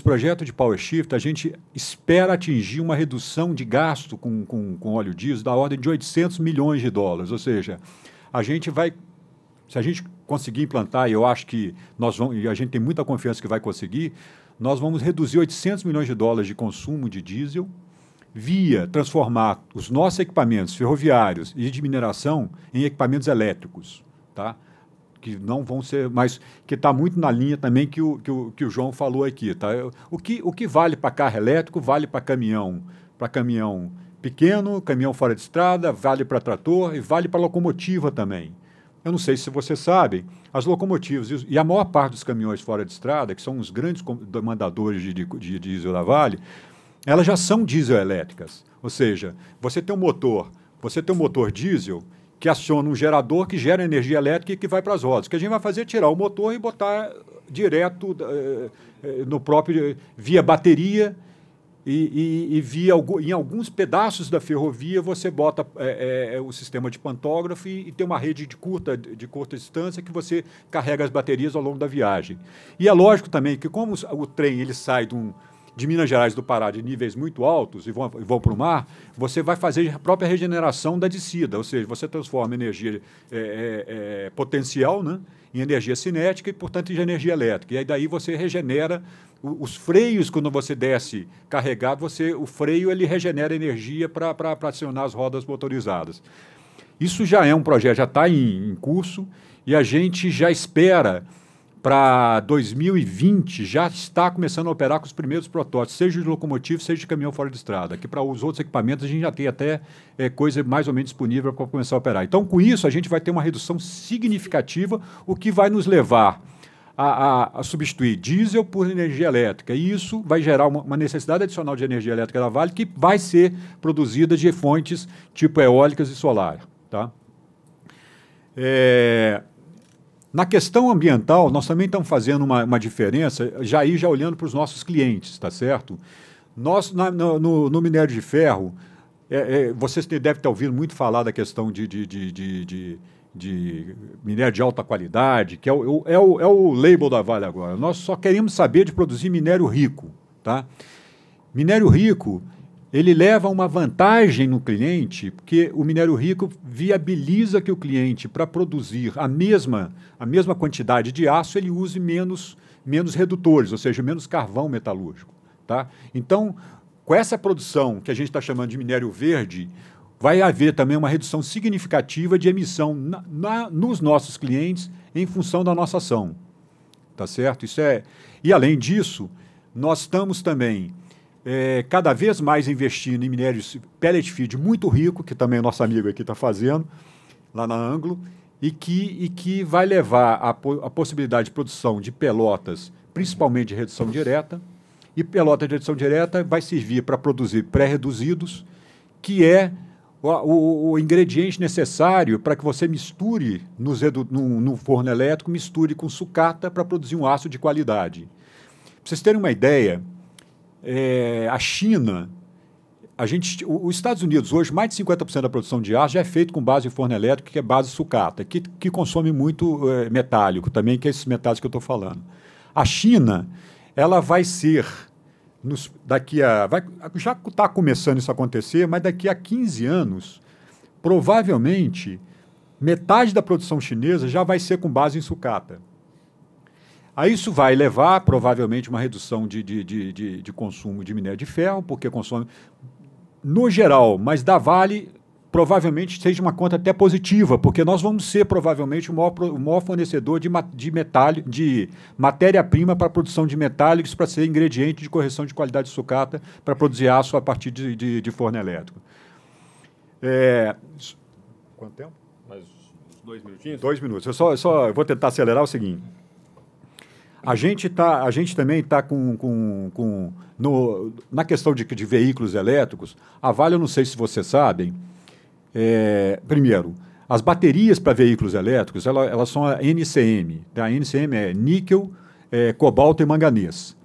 projeto de Power Shift, a gente espera atingir uma redução de gasto com óleo diesel da ordem de $800 milhões. Ou seja, se a gente conseguir implantar, e eu acho que e a gente tem muita confiança que vai conseguir, nós vamos reduzir $800 milhões de consumo de diesel via transformar os nossos equipamentos ferroviários e de mineração em equipamentos elétricos, tá? que não vão ser, mas que está muito na linha também que o João falou aqui. Tá? O que vale para carro elétrico vale para caminhão pequeno, caminhão fora de estrada, vale para trator e vale para locomotiva também. Eu não sei se você sabe, as locomotivas e a maior parte dos caminhões fora de estrada, que são os grandes demandadores de diesel da Vale, elas já são diesel-elétricas. Ou seja, você tem um motor diesel que aciona um gerador que gera energia elétrica e que vai para as rodas. O que a gente vai fazer é tirar o motor e botar direto no próprio via bateria e em alguns pedaços da ferrovia você bota o sistema de pantógrafo e tem uma rede de curta distância que você carrega as baterias ao longo da viagem. E é lógico também que como o trem ele sai de Minas Gerais do Pará de níveis muito altos e vão para o mar, você vai fazer a própria regeneração da descida, ou seja, você transforma energia potencial, né, em energia cinética e, portanto, em energia elétrica. E aí daí você regenera os freios, quando você desce carregado, o freio ele regenera energia para acionar as rodas motorizadas. Isso já é um projeto, já está em curso e a gente já espera para 2020 já está começando a operar com os primeiros protótipos, seja de locomotiva, seja de caminhão fora de estrada. Que para os outros equipamentos a gente já tem até coisa mais ou menos disponível para começar a operar. Então, com isso, a gente vai ter uma redução significativa, o que vai nos levar a substituir diesel por energia elétrica. E isso vai gerar uma necessidade adicional de energia elétrica da Vale que vai ser produzida de fontes tipo eólicas e solar. Tá? Na questão ambiental, nós também estamos fazendo uma diferença, já olhando para os nossos clientes, tá certo? Nós, no minério de ferro, vocês devem ter ouvido muito falar da questão de minério de alta qualidade, que é o label da Vale agora. Nós só queremos saber de produzir minério rico. Tá? Minério rico, ele leva uma vantagem no cliente, porque o minério rico viabiliza que o cliente, para produzir a mesma quantidade de aço, ele use menos redutores, ou seja, menos carvão metalúrgico. Tá? Então, com essa produção que a gente está chamando de minério verde, vai haver também uma redução significativa de emissão nos nossos clientes em função da nossa ação. Tá certo? E, além disso, nós estamos também cada vez mais investindo em minérios pellet feed muito rico, que também o nosso amigo aqui está fazendo, lá na Anglo, e que vai levar a possibilidade de produção de pelotas, principalmente de redução direta, e pelota de redução direta vai servir para produzir pré-reduzidos, que é o ingrediente necessário para que você misture no forno elétrico, misture com sucata para produzir um aço de qualidade. Para vocês terem uma ideia, a China, os Estados Unidos hoje, mais de 50% da produção de aço já é feito com base em forno elétrico, que é base sucata, que consome muito metálico também, que é esses metais que eu estou falando. A China, ela vai ser, já está começando isso a acontecer, mas daqui a 15 anos, provavelmente, metade da produção chinesa já vai ser com base em sucata. Aí isso vai levar, provavelmente, uma redução de consumo de minério de ferro, porque consome, no geral, mas da Vale, provavelmente seja uma conta até positiva, porque nós vamos ser, provavelmente, o maior fornecedor de matéria-prima para a produção de metálicos, para ser ingrediente de correção de qualidade de sucata, para produzir aço a partir de forno elétrico. Quanto tempo? Mais 2 minutinhos? 2 minutos. Eu vou tentar acelerar o seguinte. A gente também está na questão de veículos elétricos. A Vale, eu não sei se vocês sabem, primeiro, as baterias para veículos elétricos, elas são a NCM. Tá? A NCM é níquel, cobalto e manganês.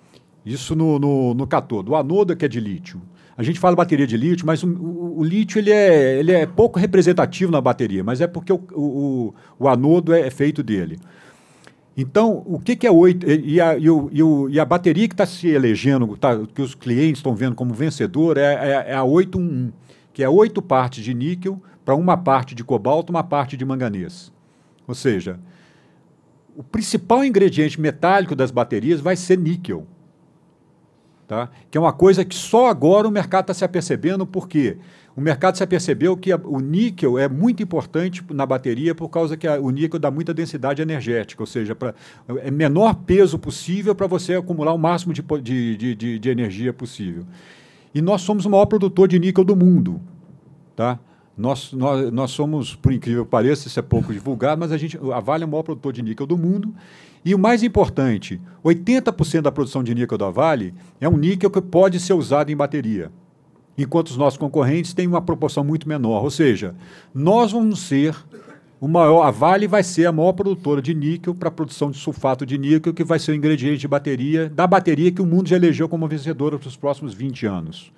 Isso no cátodo. O anodo é que é de lítio. A gente fala bateria de lítio, mas o lítio ele é pouco representativo na bateria, mas é porque o anodo é feito dele. Então, o que é 8? E a bateria que está se elegendo, que os clientes estão vendo como vencedor, é a 811, que é 8 partes de níquel para uma parte de cobalto, uma parte de manganês. Ou seja, o principal ingrediente metálico das baterias vai ser níquel. tá? Que é uma coisa que só agora o mercado está se apercebendo, porque o mercado se apercebeu que o níquel é muito importante na bateria por causa que o níquel dá muita densidade energética, ou seja, é menor peso possível para você acumular o máximo de energia possível. E nós somos o maior produtor de níquel do mundo, tá? Nós somos, por incrível que pareça, isso é pouco divulgado, mas a Vale é o maior produtor de níquel do mundo. E o mais importante, 80% da produção de níquel da Vale é um níquel que pode ser usado em bateria, enquanto os nossos concorrentes têm uma proporção muito menor. Ou seja, nós vamos ser a Vale vai ser a maior produtora de níquel para a produção de sulfato de níquel, que vai ser o ingrediente de bateria, da bateria que o mundo já elegeu como vencedora para os próximos 20 anos.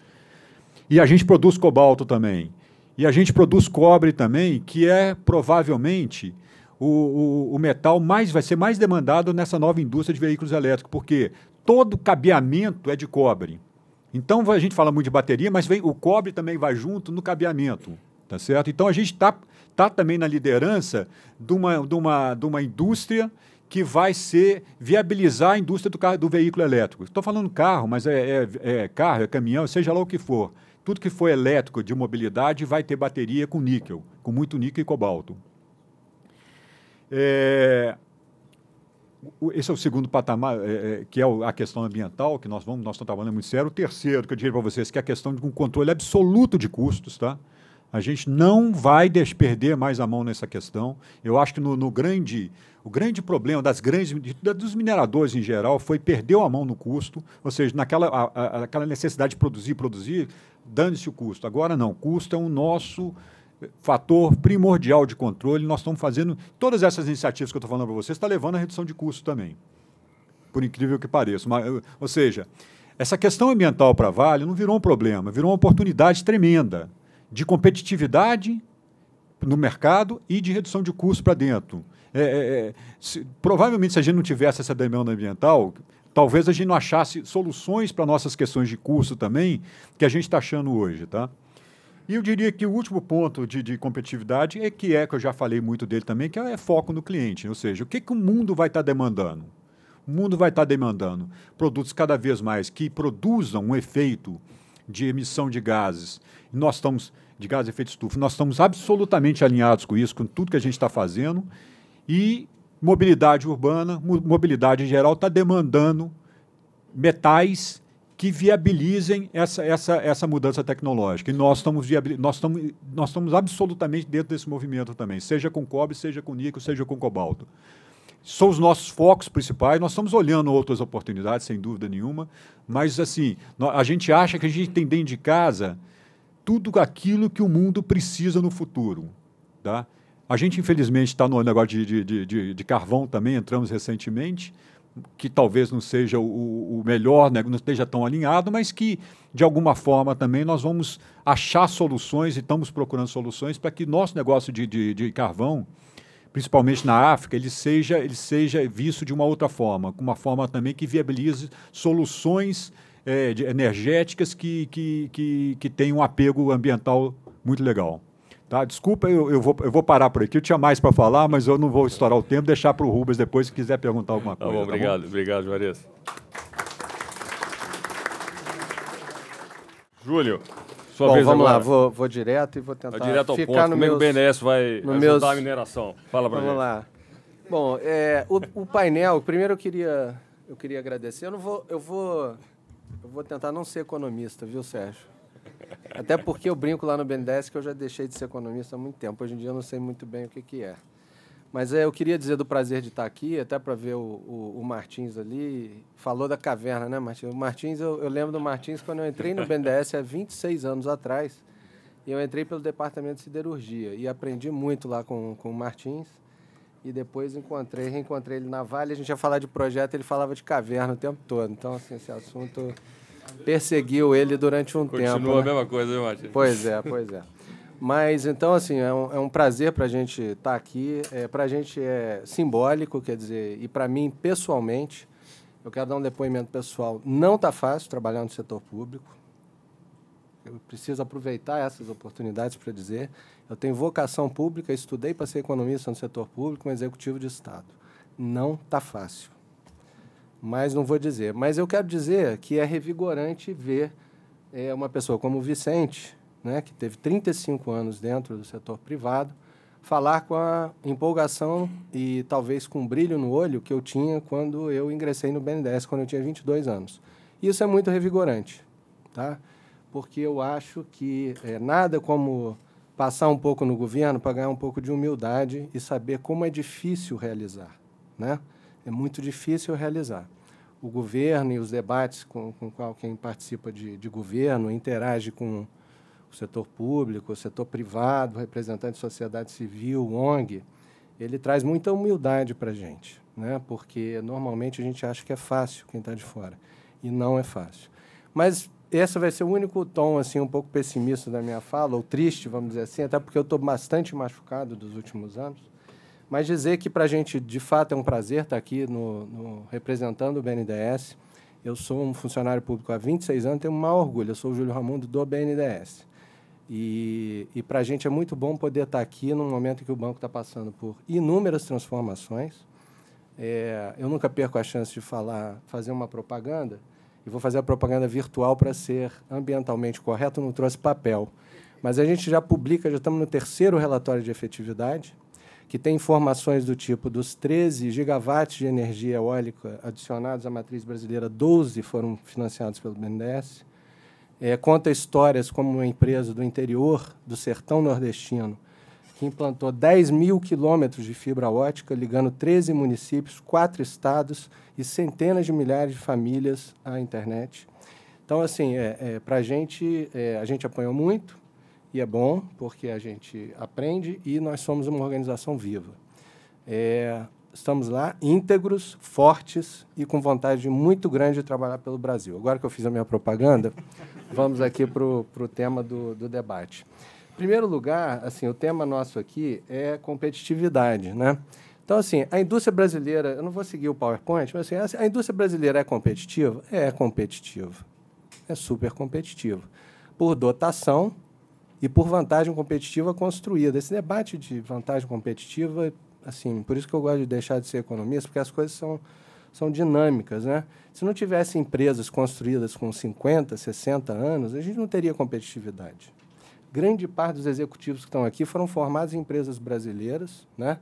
E a gente produz cobalto também. E a gente produz cobre também, que é provavelmente o metal vai ser mais demandado nessa nova indústria de veículos elétricos, porque todo cabeamento é de cobre. Então, a gente fala muito de bateria, mas o cobre também vai junto no cabeamento, tá certo? Então, a gente está também na liderança de uma indústria que vai viabilizar a indústria do veículo elétrico. Estou falando carro, mas carro, é caminhão, seja lá o que for. Tudo que for elétrico de mobilidade vai ter bateria com níquel, com muito níquel e cobalto. Esse é o segundo patamar, que é a questão ambiental, que nós estamos trabalhando muito sério. O terceiro, que eu diria para vocês, que é a questão de um controle absoluto de custos, tá? A gente não vai perder mais a mão nessa questão. Eu acho que o grande problema dos mineradores em geral perdeu a mão no custo, ou seja, aquela necessidade de produzir, dane-se o custo. Agora não, o custo é o nosso fator primordial de controle. Nós estamos fazendo todas essas iniciativas que eu estou falando para vocês, está levando a redução de custo também, por incrível que pareça. Ou seja, essa questão ambiental para a Vale não virou um problema, virou uma oportunidade tremenda de competitividade no mercado e de redução de custo para dentro. Provavelmente, se a gente não tivesse essa demanda ambiental, talvez a gente não achasse soluções para nossas questões de custo também, que a gente está achando hoje, tá? E eu diria que o último ponto de competitividade que eu já falei muito dele também, que é foco no cliente. Ou seja, o que o mundo vai estar demandando? O mundo vai estar demandando produtos cada vez mais que produzam um efeito de emissão de gases. De gases de efeito estufa. Nós estamos absolutamente alinhados com isso, com tudo que a gente está fazendo. E mobilidade urbana, mobilidade em geral, está demandando metais que viabilizem essa mudança tecnológica. E nós estamos absolutamente dentro desse movimento também, seja com cobre, seja com níquel, seja com cobalto. São os nossos focos principais. Nós estamos olhando outras oportunidades, sem dúvida nenhuma, mas assim, a gente acha que a gente tem dentro de casa tudo aquilo que o mundo precisa no futuro, tá? A gente, infelizmente, está no negócio de carvão também, entramos recentemente, que talvez não seja o melhor, né, não esteja tão alinhado, mas que, de alguma forma, também nós vamos achar soluções e estamos procurando soluções para que nosso negócio de carvão, principalmente na África, ele seja visto de uma outra forma, com uma forma também que viabilize soluções energéticas que tenham um apego ambiental muito legal. Tá? Desculpa, eu vou parar por aqui. Eu tinha mais para falar, mas eu não vou estourar o tempo, deixar para o Rubens depois, se quiser perguntar alguma coisa. Tá bom, obrigado, obrigado, Juarez. Júlio, sua vez vamos agora. lá, vou direto e vou tentar Vai direto ao ficar ponto. no Como é que o BNDES vai ajudar a mineração? Fala para Vamos lá. Bom, o painel, primeiro eu queria agradecer. Eu vou tentar não ser economista, viu, Sérgio? Até porque eu brinco lá no BNDES que eu já deixei de ser economista há muito tempo. Hoje em dia eu não sei muito bem o que é. Mas eu queria dizer do prazer de estar aqui, até para ver o Martins ali. Falou da caverna, né, Martins? O Martins, eu lembro do Martins quando eu entrei no BNDES há 26 anos atrás. E eu entrei pelo departamento de siderurgia e aprendi muito lá com o Martins. E depois reencontrei ele na Vale. A gente ia falar de projeto, ele falava de caverna o tempo todo. Então, assim, esse assunto perseguiu ele durante um tempo. Continua a mesma coisa, viu, Martins? Pois é. Mas, então, assim, é um prazer para a gente estar aqui. Para a gente é simbólico, quer dizer, e para mim, pessoalmente, eu quero dar um depoimento pessoal. Não está fácil trabalhar no setor público. Eu preciso aproveitar essas oportunidades para dizer. Eu tenho vocação pública, estudei para ser economista no setor público, um executivo de Estado. Não está fácil. mas não vou dizer. Mas eu quero dizer que é revigorante ver uma pessoa como o Vicente, né, que teve 35 anos dentro do setor privado, falar com a empolgação e talvez com um brilho no olho que eu tinha quando eu ingressei no BNDES, quando eu tinha 22 anos. Isso é muito revigorante, tá? Porque eu acho que nada como passar um pouco no governo para ganhar um pouco de humildade e saber como é difícil realizar, né? É muito difícil realizar. O governo e os debates com quem participa de governo, interage com o setor público, o setor privado, representante de sociedade civil, ONG, ele traz muita humildade para a gente, né? Porque normalmente a gente acha que é fácil quem está de fora, e não é fácil. Mas esse vai ser o único tom assim, um pouco pessimista da minha fala, ou triste, vamos dizer assim, até porque eu estou bastante machucado dos últimos anos, mas dizer que para a gente, de fato, é um prazer estar aqui representando o BNDES. Eu sou um funcionário público há 26 anos, tenho o maior orgulho, eu sou o Júlio Ramundo do BNDES. E para a gente é muito bom poder estar aqui num momento em que o banco está passando por inúmeras transformações. Eu nunca perco a chance de fazer uma propaganda, e vou fazer a propaganda virtual para ser ambientalmente correto, não trouxe papel. Mas a gente já publica, já estamos no 3º relatório de efetividade, que tem informações do tipo dos 13 gigawatts de energia eólica adicionados à matriz brasileira, 12 foram financiados pelo BNDES. Conta histórias como uma empresa do interior do sertão nordestino que implantou 10 mil quilômetros de fibra ótica, ligando 13 municípios, 4 estados e centenas de milhares de famílias à internet. Então, assim, para a gente apanhou muito, e é bom, porque a gente aprende e nós somos uma organização viva. Estamos lá, íntegros, fortes e com vontade muito grande de trabalhar pelo Brasil. Agora que eu fiz a minha propaganda, vamos aqui para o tema do debate. Em primeiro lugar, assim, o tema nosso aqui é competitividade, né? Então, assim, a indústria brasileira, eu não vou seguir o PowerPoint, mas assim, a indústria brasileira é competitiva? É competitiva. É super competitiva. Por dotação e por vantagem competitiva construída. Esse debate de vantagem competitiva, assim, por isso que eu gosto de deixar de ser economista, porque as coisas são dinâmicas, né? Se não tivesse empresas construídas com 50, 60 anos, a gente não teria competitividade. Grande parte dos executivos que estão aqui foram formados em empresas brasileiras, né?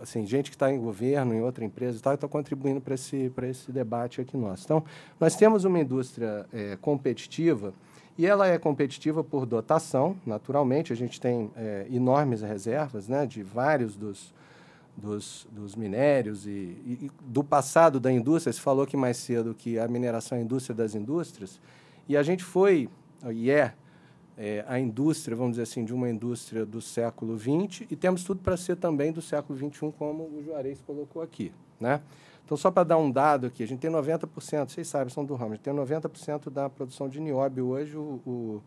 Assim, gente que está em governo, em outra empresa e tal, está contribuindo para esse debate aqui nosso. Então, nós temos uma indústria competitiva, e ela é competitiva por dotação, naturalmente. A gente tem enormes reservas, né, de vários dos minérios e do passado da indústria. Se falou aqui mais cedo que a mineração é a indústria das indústrias, e a gente foi, e a indústria, vamos dizer assim, de uma indústria do século XX, e temos tudo para ser também do século XXI, como o Juarez colocou aqui, né? Então, só para dar um dado aqui, a gente tem 90%, vocês sabem, são do ramo, a gente tem 90% da produção de nióbio hoje. O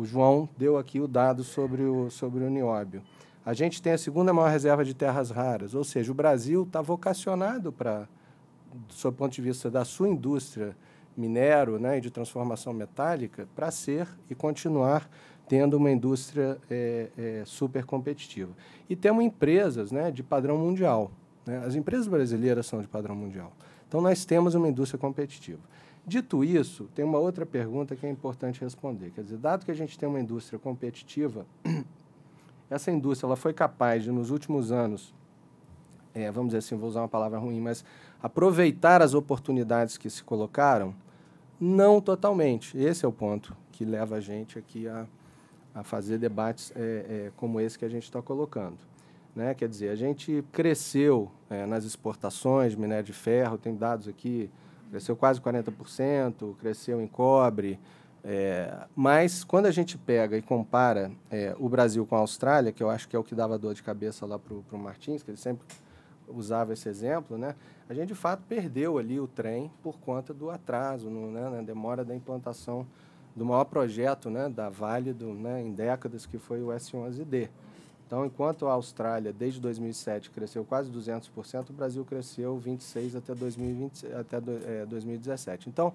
João deu aqui o dado sobre o nióbio. A gente tem a 2ª maior reserva de terras raras, ou seja, o Brasil está vocacionado para, do seu ponto de vista da sua indústria minero, né, e de transformação metálica, para ser e continuar tendo uma indústria super competitiva. E temos empresas, né, de padrão mundial. As empresas brasileiras são de padrão mundial. Então, nós temos uma indústria competitiva. Dito isso, tem uma outra pergunta que é importante responder. Quer dizer, dado que a gente tem uma indústria competitiva, essa indústria ela foi capaz de, nos últimos anos, vamos dizer assim, vou usar uma palavra ruim, mas aproveitar as oportunidades que se colocaram? Não totalmente. Esse é o ponto que leva a gente aqui a fazer debates como esse que a gente está colocando. Né? Quer dizer, a gente cresceu nas exportações de minério de ferro, tem dados aqui, cresceu quase 40%, cresceu em cobre, mas quando a gente pega e compara o Brasil com a Austrália, que eu acho que é o que dava dor de cabeça lá para o Martins, que ele sempre usava esse exemplo, né? A gente, de fato, perdeu ali o trem por conta do atraso, na demora da implantação do maior projeto, né, da Vale em décadas, que foi o S11D. Então, enquanto a Austrália, desde 2007, cresceu quase 200%, o Brasil cresceu 26% até 2017. Então,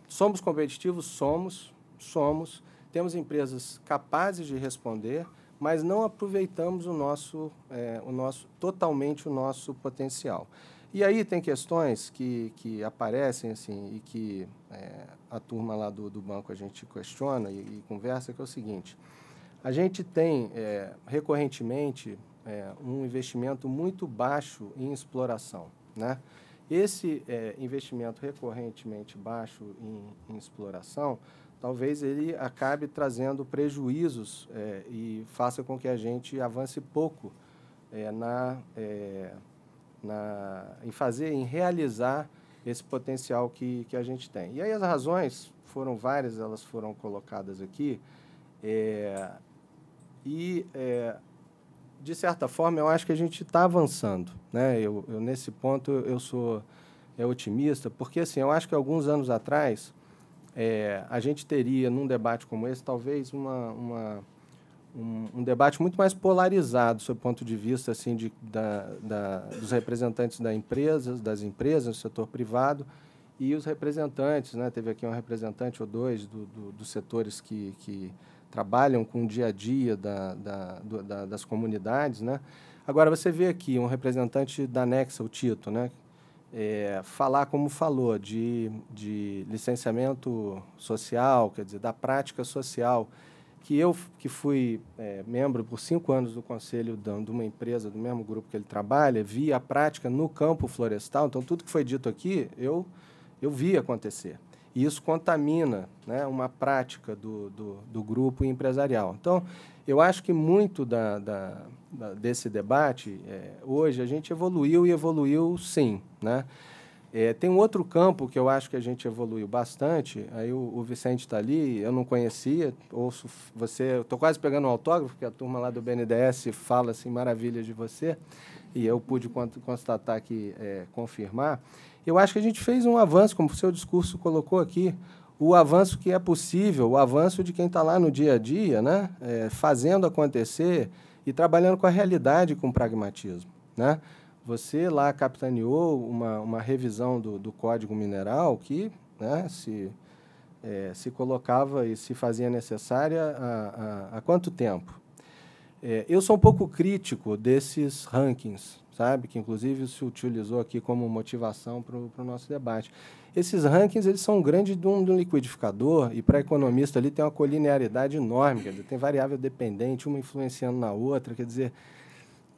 somos competitivos? Somos. Temos empresas capazes de responder, mas não aproveitamos totalmente o nosso potencial. E aí tem questões que aparecem assim, e que a turma lá do banco a gente questiona e conversa, que é o seguinte: a gente tem, recorrentemente, um investimento muito baixo em exploração, né? Esse investimento recorrentemente baixo em exploração, talvez ele acabe trazendo prejuízos e faça com que a gente avance pouco em realizar esse potencial que a gente tem. E aí as razões foram várias, elas foram colocadas aqui, de certa forma, eu acho que a gente está avançando, né? Eu nesse ponto, eu sou otimista, porque, assim, eu acho que alguns anos atrás, a gente teria, num debate como esse, talvez um debate muito mais polarizado, sob o ponto de vista assim, dos representantes das empresas, do setor privado, e os representantes, né? Teve aqui um representante ou dois dos setores que trabalham com o dia a dia das comunidades, né? Agora, você vê aqui um representante da Nexa, o Tito, né? Falar como falou de licenciamento social, quer dizer, da prática social, que eu, que fui membro por 5 anos do conselho de uma empresa, do mesmo grupo que ele trabalha, vi a prática no campo florestal, então tudo que foi dito aqui, eu vi acontecer. E isso contamina, né, uma prática do grupo empresarial. Então, eu acho que muito desse debate, hoje, a gente evoluiu sim, né? Tem um outro campo que eu acho que a gente evoluiu bastante, aí o Vicente está ali, eu não conhecia, ouço você, estou quase pegando um autógrafo, porque a turma lá do BNDES fala assim, maravilhas de você, e eu pude constatar aqui, confirmar. Eu acho que a gente fez um avanço, como o seu discurso colocou aqui, o avanço que é possível, o avanço de quem está lá no dia a dia, né? Fazendo acontecer e trabalhando com a realidade, com pragmatismo, né? Você lá capitaneou uma revisão do Código Mineral que, né, se colocava e se fazia necessária há quanto tempo? Eu sou um pouco crítico desses rankings, sabe? Que, inclusive, se utilizou aqui como motivação para o nosso debate. Esses rankings eles são grandes de um liquidificador e, para economista, ali tem uma colinearidade enorme, quer dizer, tem variável dependente, uma influenciando na outra, quer dizer,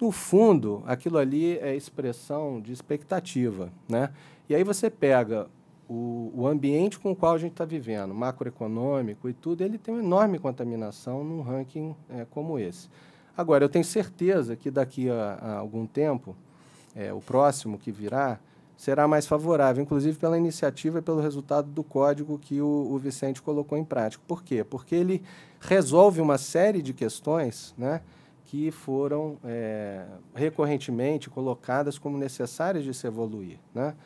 no fundo, aquilo ali é expressão de expectativa, né? E aí você pega o ambiente com o qual a gente está vivendo, macroeconômico e tudo, ele tem uma enorme contaminação num ranking como esse. Agora, eu tenho certeza que daqui a algum tempo, o próximo que virá, será mais favorável, inclusive pela iniciativa e pelo resultado do código que o Vicente colocou em prática. Por quê? Porque ele resolve uma série de questões, né, que foram recorrentemente colocadas como necessárias de se evoluir, né?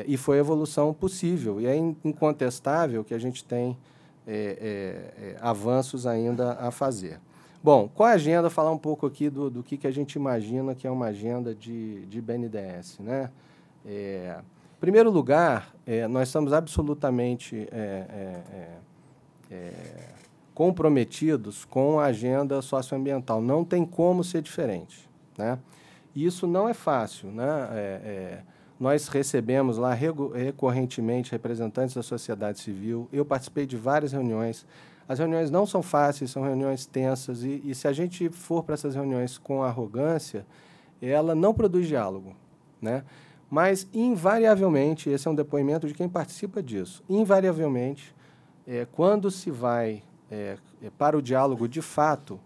E foi evolução possível. E é incontestável que a gente tem avanços ainda a fazer. Bom, qual a agenda? Falar um pouco aqui do que a gente imagina que é uma agenda de BNDES, né? Em primeiro lugar, nós estamos absolutamente comprometidos com a agenda socioambiental. Não tem como ser diferente, né? E isso não é fácil, né? Nós recebemos lá recorrentemente representantes da sociedade civil. Eu participei de várias reuniões. As reuniões não são fáceis, são reuniões tensas. E se a gente for para essas reuniões com arrogância, ela não produz diálogo, né? Mas, invariavelmente, esse é um depoimento de quem participa disso, invariavelmente, quando se vai para o diálogo de fato,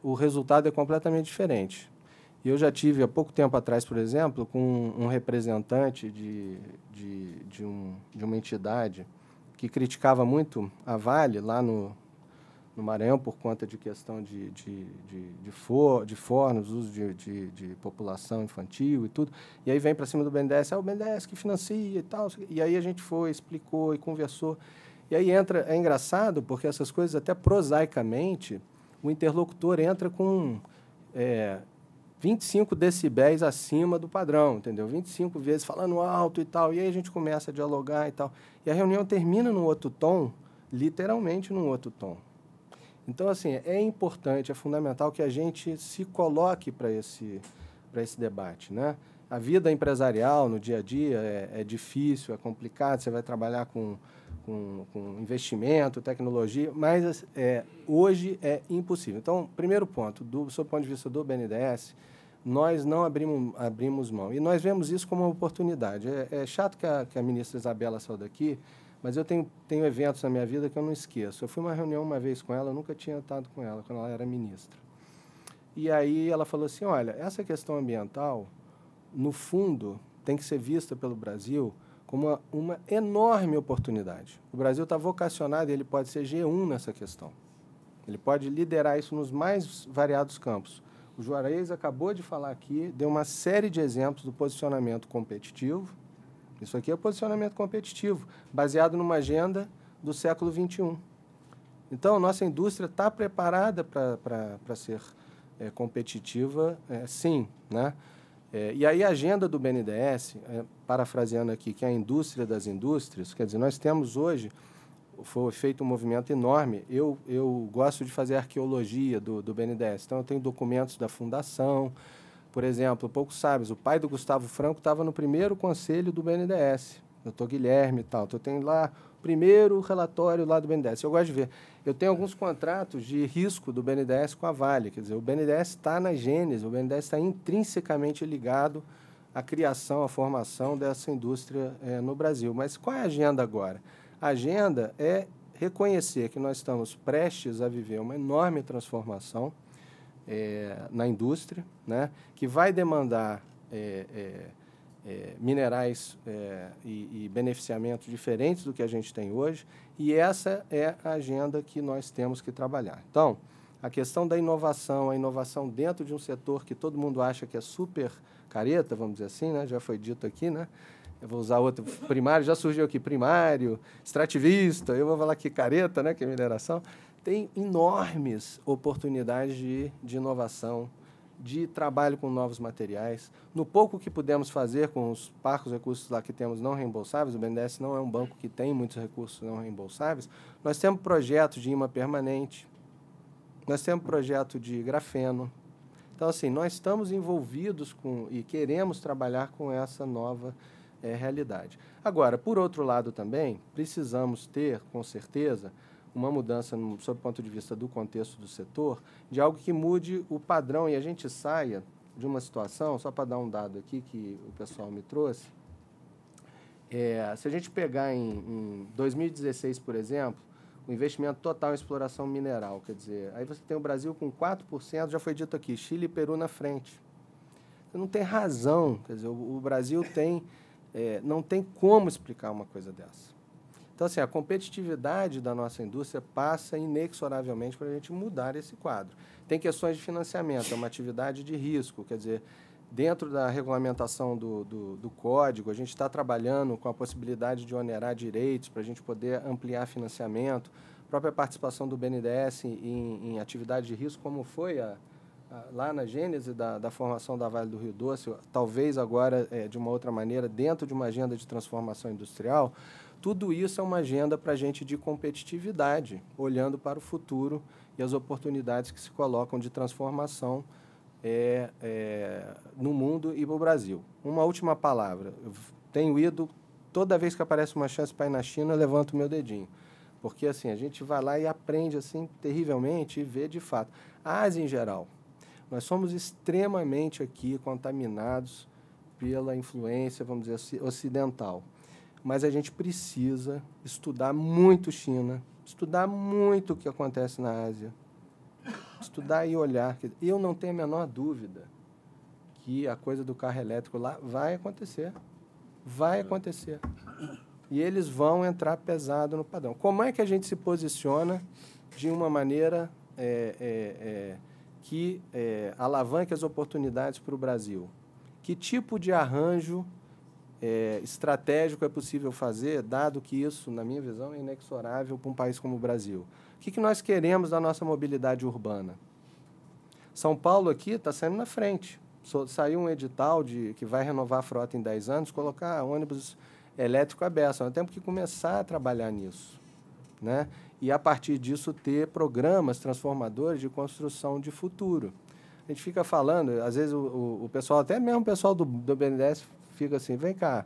o resultado é completamente diferente. Eu já tive, há pouco tempo atrás, por exemplo, com um representante de uma entidade que criticava muito a Vale, lá no Maranhão, por conta de questão de fornos, uso de população infantil e tudo. E aí vem para cima do BNDES, o BNDES que financia e tal. E aí a gente foi, explicou e conversou. E aí é engraçado, porque essas coisas, até prosaicamente, o interlocutor entra com 25 decibéis acima do padrão, entendeu? 25 vezes falando alto e tal. E aí a gente começa a dialogar e tal. E a reunião termina num outro tom, literalmente num outro tom. Então, assim, é importante, é fundamental que a gente se coloque para esse debate, né? a vida empresarial no dia a dia é difícil, é complicado, você vai trabalhar com investimento, tecnologia, mas hoje é impossível. Então, primeiro ponto, do seu ponto de vista do BNDES, nós não abrimos mão. E nós vemos isso como uma oportunidade. É chato que a ministra Isabela saiu daqui, mas eu tenho eventos na minha vida que eu não esqueço. Eu fui a uma reunião uma vez com ela, eu nunca tinha estado com ela, quando ela era ministra. E aí ela falou assim, olha, essa questão ambiental, no fundo, tem que ser vista pelo Brasil como uma enorme oportunidade. O Brasil está vocacionado e ele pode ser G1 nessa questão. Ele pode liderar isso nos mais variados campos. O Juarez acabou de falar aqui, deu uma série de exemplos do posicionamento competitivo. Isso aqui é posicionamento competitivo, baseado numa agenda do século XXI. Então, nossa indústria está preparada para ser competitiva, sim, né? E aí a agenda do BNDES, parafraseando aqui, que é a indústria das indústrias, quer dizer, nós temos hoje, foi feito um movimento enorme, eu gosto de fazer arqueologia do BNDES, então eu tenho documentos da fundação, por exemplo, poucos sabem, o pai do Gustavo Franco estava no primeiro conselho do BNDES, doutor Guilherme e tal, então eu tenho lá o primeiro relatório lá do BNDES, eu gosto de ver. Eu tenho alguns contratos de risco do BNDES com a Vale, quer dizer, o BNDES está na gênese, o BNDES está intrinsecamente ligado à criação, à formação dessa indústria no Brasil. Mas qual é a agenda agora? A agenda é reconhecer que nós estamos prestes a viver uma enorme transformação na indústria, né, que vai demandar minerais e beneficiamentos diferentes do que a gente tem hoje, e essa é a agenda que nós temos que trabalhar. Então, a questão da inovação, a inovação dentro de um setor que todo mundo acha que é super careta, vamos dizer assim, né? Já foi dito aqui, né? Eu vou usar outro, primário, já surgiu aqui, primário, extrativista, eu vou falar aqui careta, né? Que é mineração. Tem enormes oportunidades de inovação, de trabalho com novos materiais. No pouco que pudemos fazer com os parcos recursos lá que temos não reembolsáveis, o BNDES não é um banco que tem muitos recursos não reembolsáveis, nós temos projetos de imã permanente, nós temos projeto de grafeno. Então, assim, nós estamos envolvidos e queremos trabalhar com essa nova realidade. Agora, por outro lado também, precisamos ter, com certeza, uma mudança, sob o ponto de vista do contexto do setor, de algo que mude o padrão e a gente saia de uma situação, só para dar um dado aqui que o pessoal me trouxe, se a gente pegar em 2016, por exemplo, o investimento total em exploração mineral, quer dizer, aí você tem o Brasil com 4%, já foi dito aqui, Chile e Peru na frente. Você não tem razão, quer dizer, o Brasil não tem como explicar uma coisa dessa. Então, assim, a competitividade da nossa indústria passa inexoravelmente para a gente mudar esse quadro. Tem questões de financiamento, é uma atividade de risco, quer dizer, dentro da regulamentação do código, a gente está trabalhando com a possibilidade de onerar direitos para a gente poder ampliar financiamento, a própria participação do BNDES em atividade de risco, como foi lá na gênese da formação da Vale do Rio Doce, talvez agora de uma outra maneira, dentro de uma agenda de transformação industrial. Tudo isso é uma agenda para a gente de competitividade, olhando para o futuro e as oportunidades que se colocam de transformação no mundo e no Brasil. Uma última palavra. Eu tenho ido, toda vez que aparece uma chance para ir na China, eu levanto o meu dedinho. Porque assim, a gente vai lá e aprende assim, terrivelmente e vê de fato. A Ásia, em geral, nós somos extremamente aqui contaminados pela influência, vamos dizer, ocidental. Mas a gente precisa estudar muito China, estudar muito o que acontece na Ásia, estudar e olhar. Eu não tenho a menor dúvida que a coisa do carro elétrico lá vai acontecer. Vai acontecer. E eles vão entrar pesado no padrão. Como é que a gente se posiciona de uma maneira que alavanque as oportunidades para o Brasil? Que tipo de arranjo estratégico é possível fazer, dado que isso, na minha visão, é inexorável para um país como o Brasil? O que nós queremos da nossa mobilidade urbana? São Paulo aqui está saindo na frente. Saiu um edital que vai renovar a frota em 10 anos, colocar ônibus elétrico aberto. Nós temos que começar a trabalhar nisso, né? E, a partir disso, ter programas transformadores de construção de futuro. A gente fica falando, às vezes o pessoal, até mesmo o pessoal do BNDES fica assim, vem cá,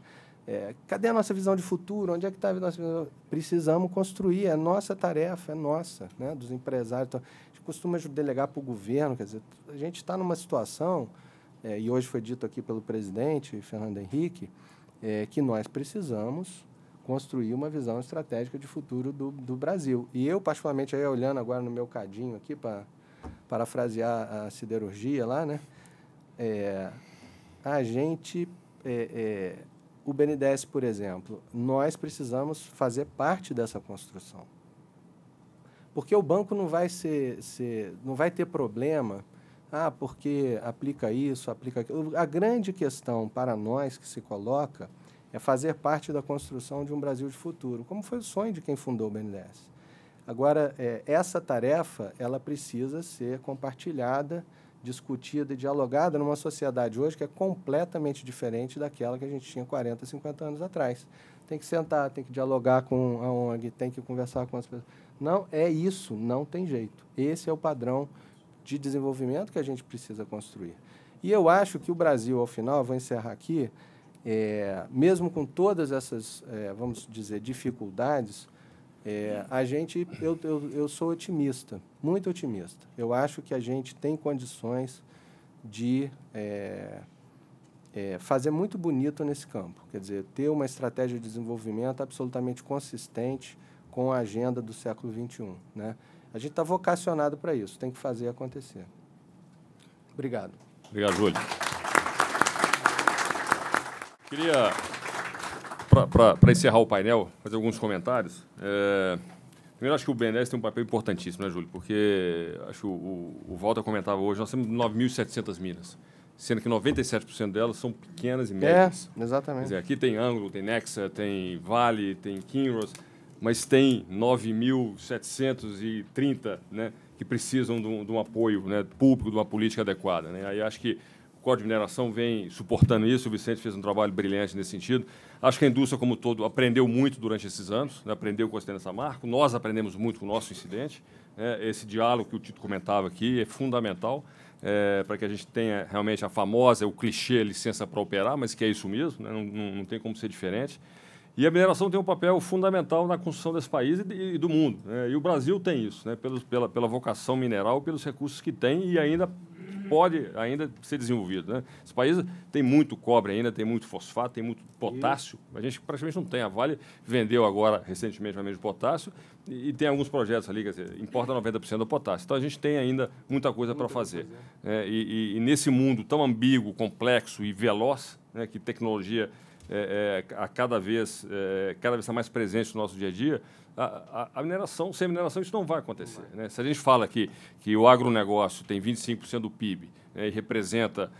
cadê a nossa visão de futuro? Onde é que está a nossa visão? Precisamos construir, é nossa tarefa, é nossa, né, dos empresários. Então, a gente costuma delegar para o governo, quer dizer, a gente está numa situação, e hoje foi dito aqui pelo presidente, Fernando Henrique, que nós precisamos construir uma visão estratégica de futuro do Brasil. E eu, particularmente, aí, olhando agora no meu cadinho aqui, para parafrasear a siderurgia lá, né, a gente... o BNDES, por exemplo, nós precisamos fazer parte dessa construção. Porque o banco não vai não vai ter problema, porque aplica isso, aplica aquilo. A grande questão para nós que se coloca é fazer parte da construção de um Brasil de futuro, como foi o sonho de quem fundou o BNDES. Agora, essa tarefa ela precisa ser compartilhada, discutida e dialogada numa sociedade hoje que é completamente diferente daquela que a gente tinha 40, 50 anos atrás. Tem que sentar, tem que dialogar com a ONG, tem que conversar com as pessoas. Não, é isso, não tem jeito. Esse é o padrão de desenvolvimento que a gente precisa construir. E eu acho que o Brasil, ao final, vou encerrar aqui, mesmo com todas essas, vamos dizer, dificuldades, eu sou otimista, muito otimista. Eu acho que a gente tem condições de fazer muito bonito nesse campo. Quer dizer, ter uma estratégia de desenvolvimento absolutamente consistente com a agenda do século XXI, né? A gente está vocacionado para isso, tem que fazer acontecer. Obrigado. Obrigado, Júlio. Queria, para encerrar o painel, fazer alguns comentários. Primeiro, acho que o BNDES tem um papel importantíssimo, né, Júlio? Porque, acho que o Walter comentava hoje, nós temos 9.700 minas, sendo que 97% delas são pequenas e médias. Exatamente. Quer dizer, aqui tem Anglo, tem Nexa, tem Vale, tem Kinross, mas tem 9.730, né, que precisam de um apoio, né, público, de uma política adequada, né? Aí acho que o Código de Mineração vem suportando isso, o Vicente fez um trabalho brilhante nesse sentido. Acho que a indústria como um todo aprendeu muito durante esses anos, né, aprendeu com a Estência Samarco, nós aprendemos muito com o nosso incidente, né? Esse diálogo que o Tito comentava aqui é fundamental para que a gente tenha realmente a famosa, o clichê, licença para operar, mas que é isso mesmo, né? Não tem como ser diferente. E a mineração tem um papel fundamental na construção desse país e do mundo, né? E o Brasil tem isso, né? Pela vocação mineral, pelos recursos que tem e ainda pode ser desenvolvido, né? Esse país tem muito cobre ainda, tem muito fosfato, tem muito potássio. A gente praticamente não tem. A Vale vendeu agora, recentemente, uma de potássio e tem alguns projetos ali, quer dizer, importa 90% do potássio. Então, a gente tem ainda muita coisa para fazer. E nesse mundo tão ambíguo, complexo e veloz, né, que tecnologia cada vez está mais presente no nosso dia a dia, a mineração, sem mineração, isso não vai acontecer, né? Se a gente fala que o agronegócio tem 25% do PIB, né, e representa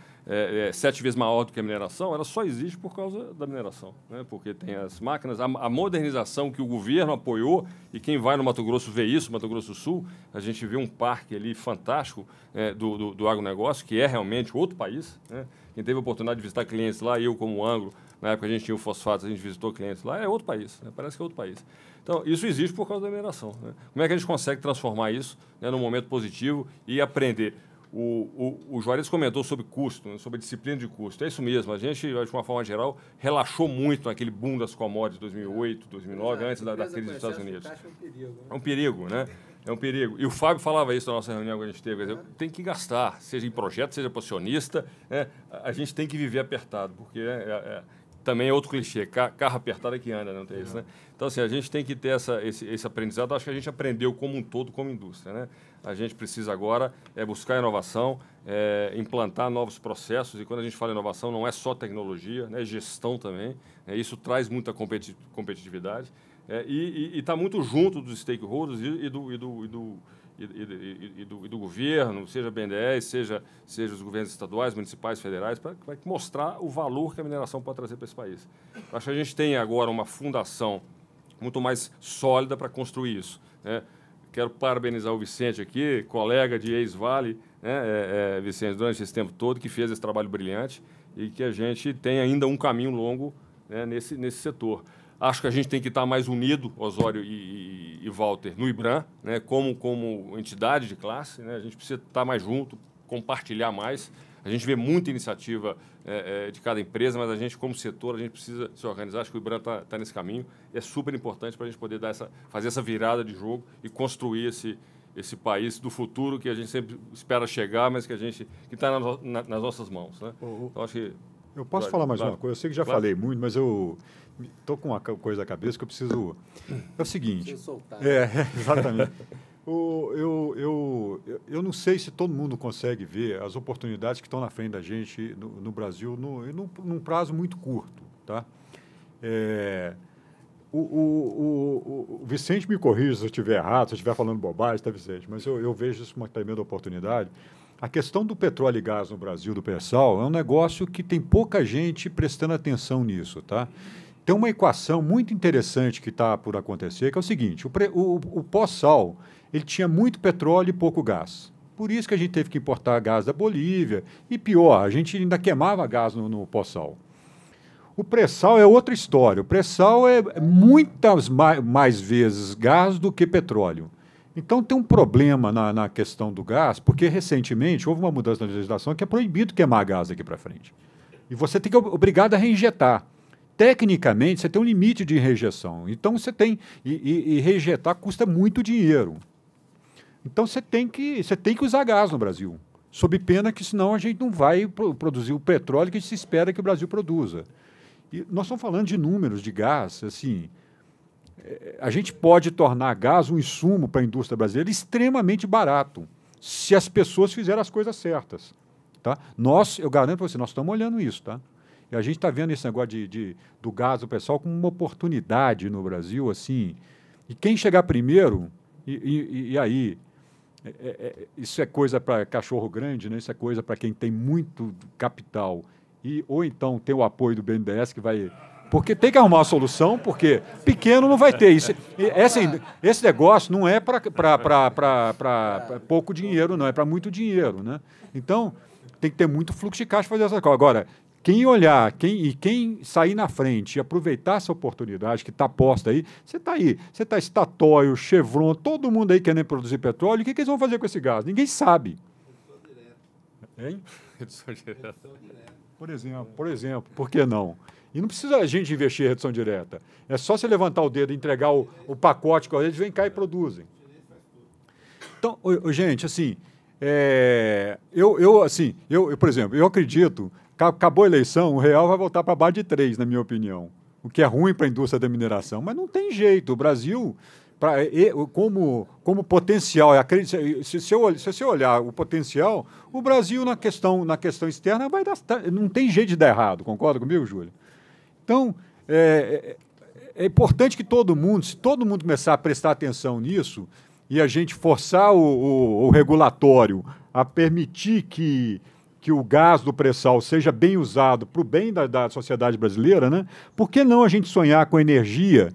7 vezes maior do que a mineração, ela só existe por causa da mineração, né? Porque tem as máquinas, a modernização que o governo apoiou, e quem vai no Mato Grosso vê isso, Mato Grosso do Sul, a gente vê um parque ali fantástico do agronegócio, que é realmente outro país, né? Quem teve a oportunidade de visitar clientes lá, eu como Anglo, na época a gente tinha o fosfato, a gente visitou clientes lá, é outro país, né? Parece que é outro país. Então, isso existe por causa da mineração, né? Como é que a gente consegue transformar isso, né, num momento positivo e aprender? O Juarez comentou sobre custo, né, sobre a disciplina de custo. É isso mesmo, a gente, de uma forma geral, relaxou muito naquele boom das commodities de 2008, 2009, antes da crise dos Estados Unidos. É um perigo, né? É um perigo. E o Fábio falava isso na nossa reunião que a gente teve. Quer dizer, tem que gastar, seja em projeto, seja para acionista, né? A gente tem que viver apertado, porque também é outro clichê, carro apertado é que anda, não tem isso, né? Então, assim, a gente tem que ter esse aprendizado. Acho que a gente aprendeu como um todo, como indústria, né? A gente precisa agora buscar inovação, implantar novos processos, e quando a gente fala inovação, não é só tecnologia, né? É gestão também, né? Isso traz muita competitividade, e está muito junto dos stakeholders e do governo, seja BNDES, seja os governos estaduais, municipais, federais, para mostrar o valor que a mineração pode trazer para esse país. Acho que a gente tem agora uma fundação muito mais sólida para construir isso, né? Quero parabenizar o Vicente aqui, colega de ex-Vale, né, Vicente, durante esse tempo todo, que fez esse trabalho brilhante e que a gente tem ainda um caminho longo, né, nesse setor. Acho que a gente tem que estar mais unido, Osório e Walter, no IBRAM, né, como entidade de classe, né? A gente precisa estar mais junto, compartilhar mais. A gente vê muita iniciativa de cada empresa, mas a gente, como setor, a gente precisa se organizar. Acho que o IBRAM está nesse caminho. E é super importante para a gente poder fazer essa virada de jogo e construir esse país do futuro que a gente sempre espera chegar, mas que está nas nossas mãos, né? Então, acho que... Eu posso falar mais uma coisa? Eu sei que já falei muito, mas eu estou com uma coisa na cabeça que eu preciso... É o seguinte... Exatamente. Eu não sei se todo mundo consegue ver as oportunidades que estão na frente da gente no Brasil num prazo muito curto, tá? O Vicente me corrija se eu estiver errado, se eu estiver falando bobagem, tá, Vicente? Mas eu vejo isso uma tremenda oportunidade. A questão do petróleo e gás no Brasil, do pré-sal, é um negócio que tem pouca gente prestando atenção nisso, tá? Tem uma equação muito interessante que está por acontecer, que é o seguinte, o pós-sal, ele tinha muito petróleo e pouco gás. Por isso que a gente teve que importar gás da Bolívia. E pior, a gente ainda queimava gás no pós-sal. O pré-sal é outra história. O pré-sal é muitas mais vezes gás do que petróleo. Então, tem um problema na questão do gás, porque, recentemente, houve uma mudança na legislação que é proibido queimar gás daqui para frente. E você tem que obrigado a reinjetar. Tecnicamente, você tem um limite de rejeição. Então, você tem... E rejeitar custa muito dinheiro. Então, você tem que usar gás no Brasil, sob pena que, senão, a gente não vai produzir o petróleo que se espera que o Brasil produza. E nós estamos falando de números de gás, assim... A gente pode tornar gás um insumo para a indústria brasileira extremamente barato, se as pessoas fizerem as coisas certas. Tá? Eu garanto para você, nós estamos olhando isso. Tá? E a gente está vendo esse negócio do gás do pessoal como uma oportunidade no Brasil. Assim, e quem chegar primeiro, e aí, isso é coisa para cachorro grande, né? Isso é coisa para quem tem muito capital, ou então tem o apoio do BNDES que vai... Porque tem que arrumar uma solução, porque pequeno não vai ter. Esse negócio não é para pouco dinheiro, não, é para muito dinheiro. Né? Então, tem que ter muito fluxo de caixa para fazer essa coisa. Agora, quem olhar, quem sair na frente e aproveitar essa oportunidade que está posta aí, você está Statoil, Chevron, todo mundo aí querendo produzir petróleo, o que eles vão fazer com esse gás? Ninguém sabe. Hein? Redução direta. Por exemplo, por que não? E não precisa a gente investir em redução direta. É só você levantar o dedo e entregar o pacote que eles vêm cá e produzem. Então, gente, assim, por exemplo, eu acredito, acabou a eleição, o real vai voltar para baixo de 3, na minha opinião. O que é ruim para a indústria da mineração. Mas não tem jeito. O Brasil, como potencial, se você olhar o potencial, o Brasil na questão externa não tem jeito de dar errado. Concorda comigo, Júlio? Então, é importante que se todo mundo começar a prestar atenção nisso e a gente forçar o regulatório a permitir que o gás do pré-sal seja bem usado para o bem da sociedade brasileira, né? Por que não a gente sonhar com energia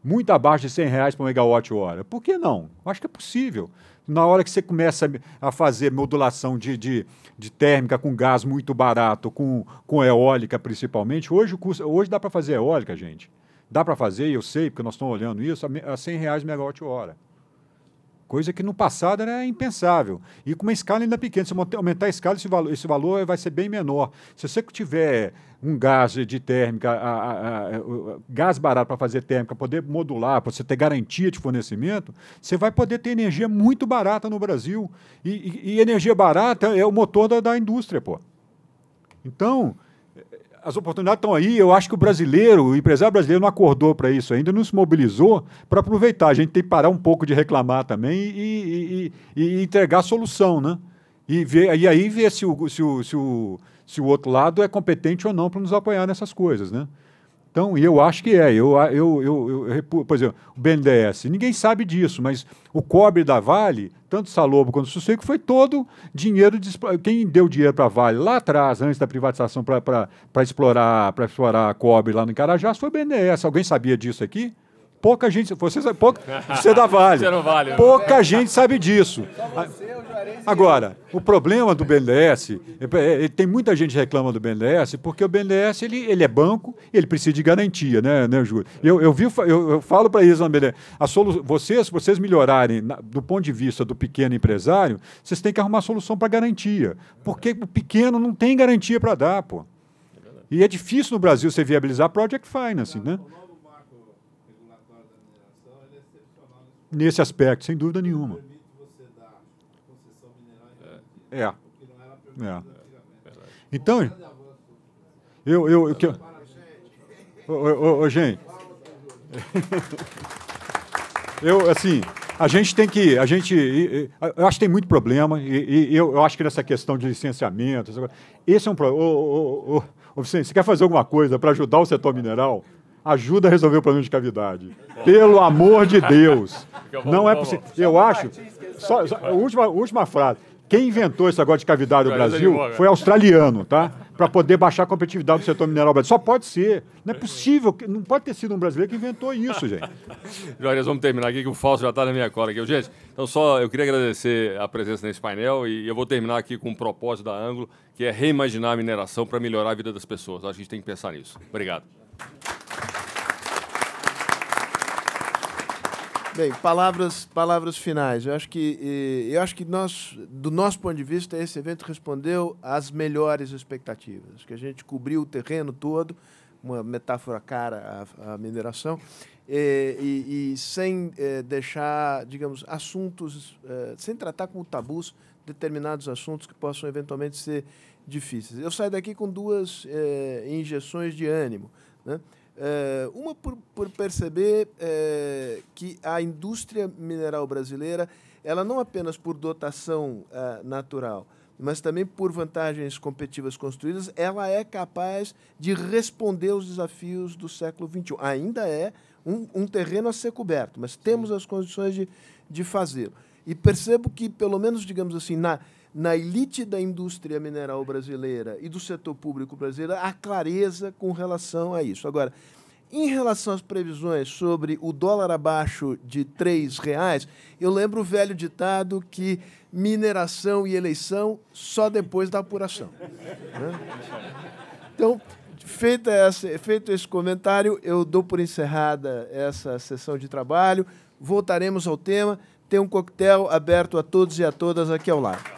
muito abaixo de R$100 por megawatt-hora? Por que não? Acho que é possível. Na hora que você começa a fazer modulação de térmica com gás muito barato, com eólica principalmente, hoje dá para fazer eólica, gente. Dá para fazer, eu sei, porque nós estamos olhando isso, a R$100 megawatt-hora. Coisa que no passado era impensável. E com uma escala ainda pequena. Se aumentar a escala, esse valor vai ser bem menor. Se você tiver um gás de térmica, gás barato para fazer térmica, poder modular, para você ter garantia de fornecimento, você vai poder ter energia muito barata no Brasil. E energia barata é o motor da indústria, pô. Então, as oportunidades estão aí. Eu acho que o empresário brasileiro não acordou para isso ainda, não se mobilizou para aproveitar. A gente tem que parar um pouco de reclamar também e entregar a solução, né? E aí ver se o outro lado é competente ou não para nos apoiar nessas coisas, né? Então, eu acho que é. Por exemplo, o BNDES, ninguém sabe disso, mas o cobre da Vale, tanto Salobo quanto Sossego, foi todo dinheiro quem deu dinheiro para a Vale lá atrás, antes da privatização, para explorar cobre lá no Carajás, foi o BNDES. Alguém sabia disso aqui? Pouca gente... Você da Vale. Você não vale. Pouca gente sabe disso. Agora, o problema do BNDES, tem muita gente que reclama do BNDES, porque o BNDES ele é banco, ele precisa de garantia, né, Júlio? Eu falo para eles no BNDES, vocês melhorarem do ponto de vista do pequeno empresário, vocês têm que arrumar solução para garantia, porque o pequeno não tem garantia para dar, pô. E é difícil no Brasil você viabilizar project finance, né? Nesse aspecto, sem dúvida nenhuma. Então, gente, assim, a gente tem que, eu acho que tem muito problema, e eu acho que nessa questão de licenciamento, esse é um problema. Vicente, você quer fazer alguma coisa para ajudar o setor mineral? Ajuda a resolver o problema de cavidade. Pelo amor de Deus. Não é possível. Eu acho... Última frase. Quem inventou esse negócio de cavidade no Brasil foi australiano, tá? Para poder baixar a competitividade do setor mineral brasileiro. Só pode ser. Não é possível. Não pode ter sido um brasileiro que inventou isso, gente. Jorge, nós vamos terminar aqui, que o Fausto já está na minha cola aqui. Gente, então eu queria agradecer a presença nesse painel e eu vou terminar aqui com um propósito da Ângulo, que é reimaginar a mineração para melhorar a vida das pessoas. Acho que a gente tem que pensar nisso. Obrigado. Bem, palavras finais. Eu acho que nós, do nosso ponto de vista, esse evento respondeu às melhores expectativas. Acho que a gente cobriu o terreno todo, uma metáfora cara à mineração, e sem deixar, digamos, assuntos, sem tratar como tabus determinados assuntos que possam eventualmente ser difíceis. Eu saio daqui com duas injeções de ânimo, né? Uma por perceber que a indústria mineral brasileira, ela não apenas por dotação natural, mas também por vantagens competitivas construídas, ela é capaz de responder aos desafios do século XXI. Ainda é um terreno a ser coberto, mas temos as condições de fazê-lo. E percebo que, pelo menos, digamos assim, na elite da indústria mineral brasileira e do setor público brasileiro, há clareza com relação a isso. Agora, em relação às previsões sobre o dólar abaixo de R$3, eu lembro o velho ditado que mineração e eleição só depois da apuração. Então, feito esse comentário, eu dou por encerrada essa sessão de trabalho. Voltaremos ao tema. Tem um coquetel aberto a todos e a todas aqui ao lado.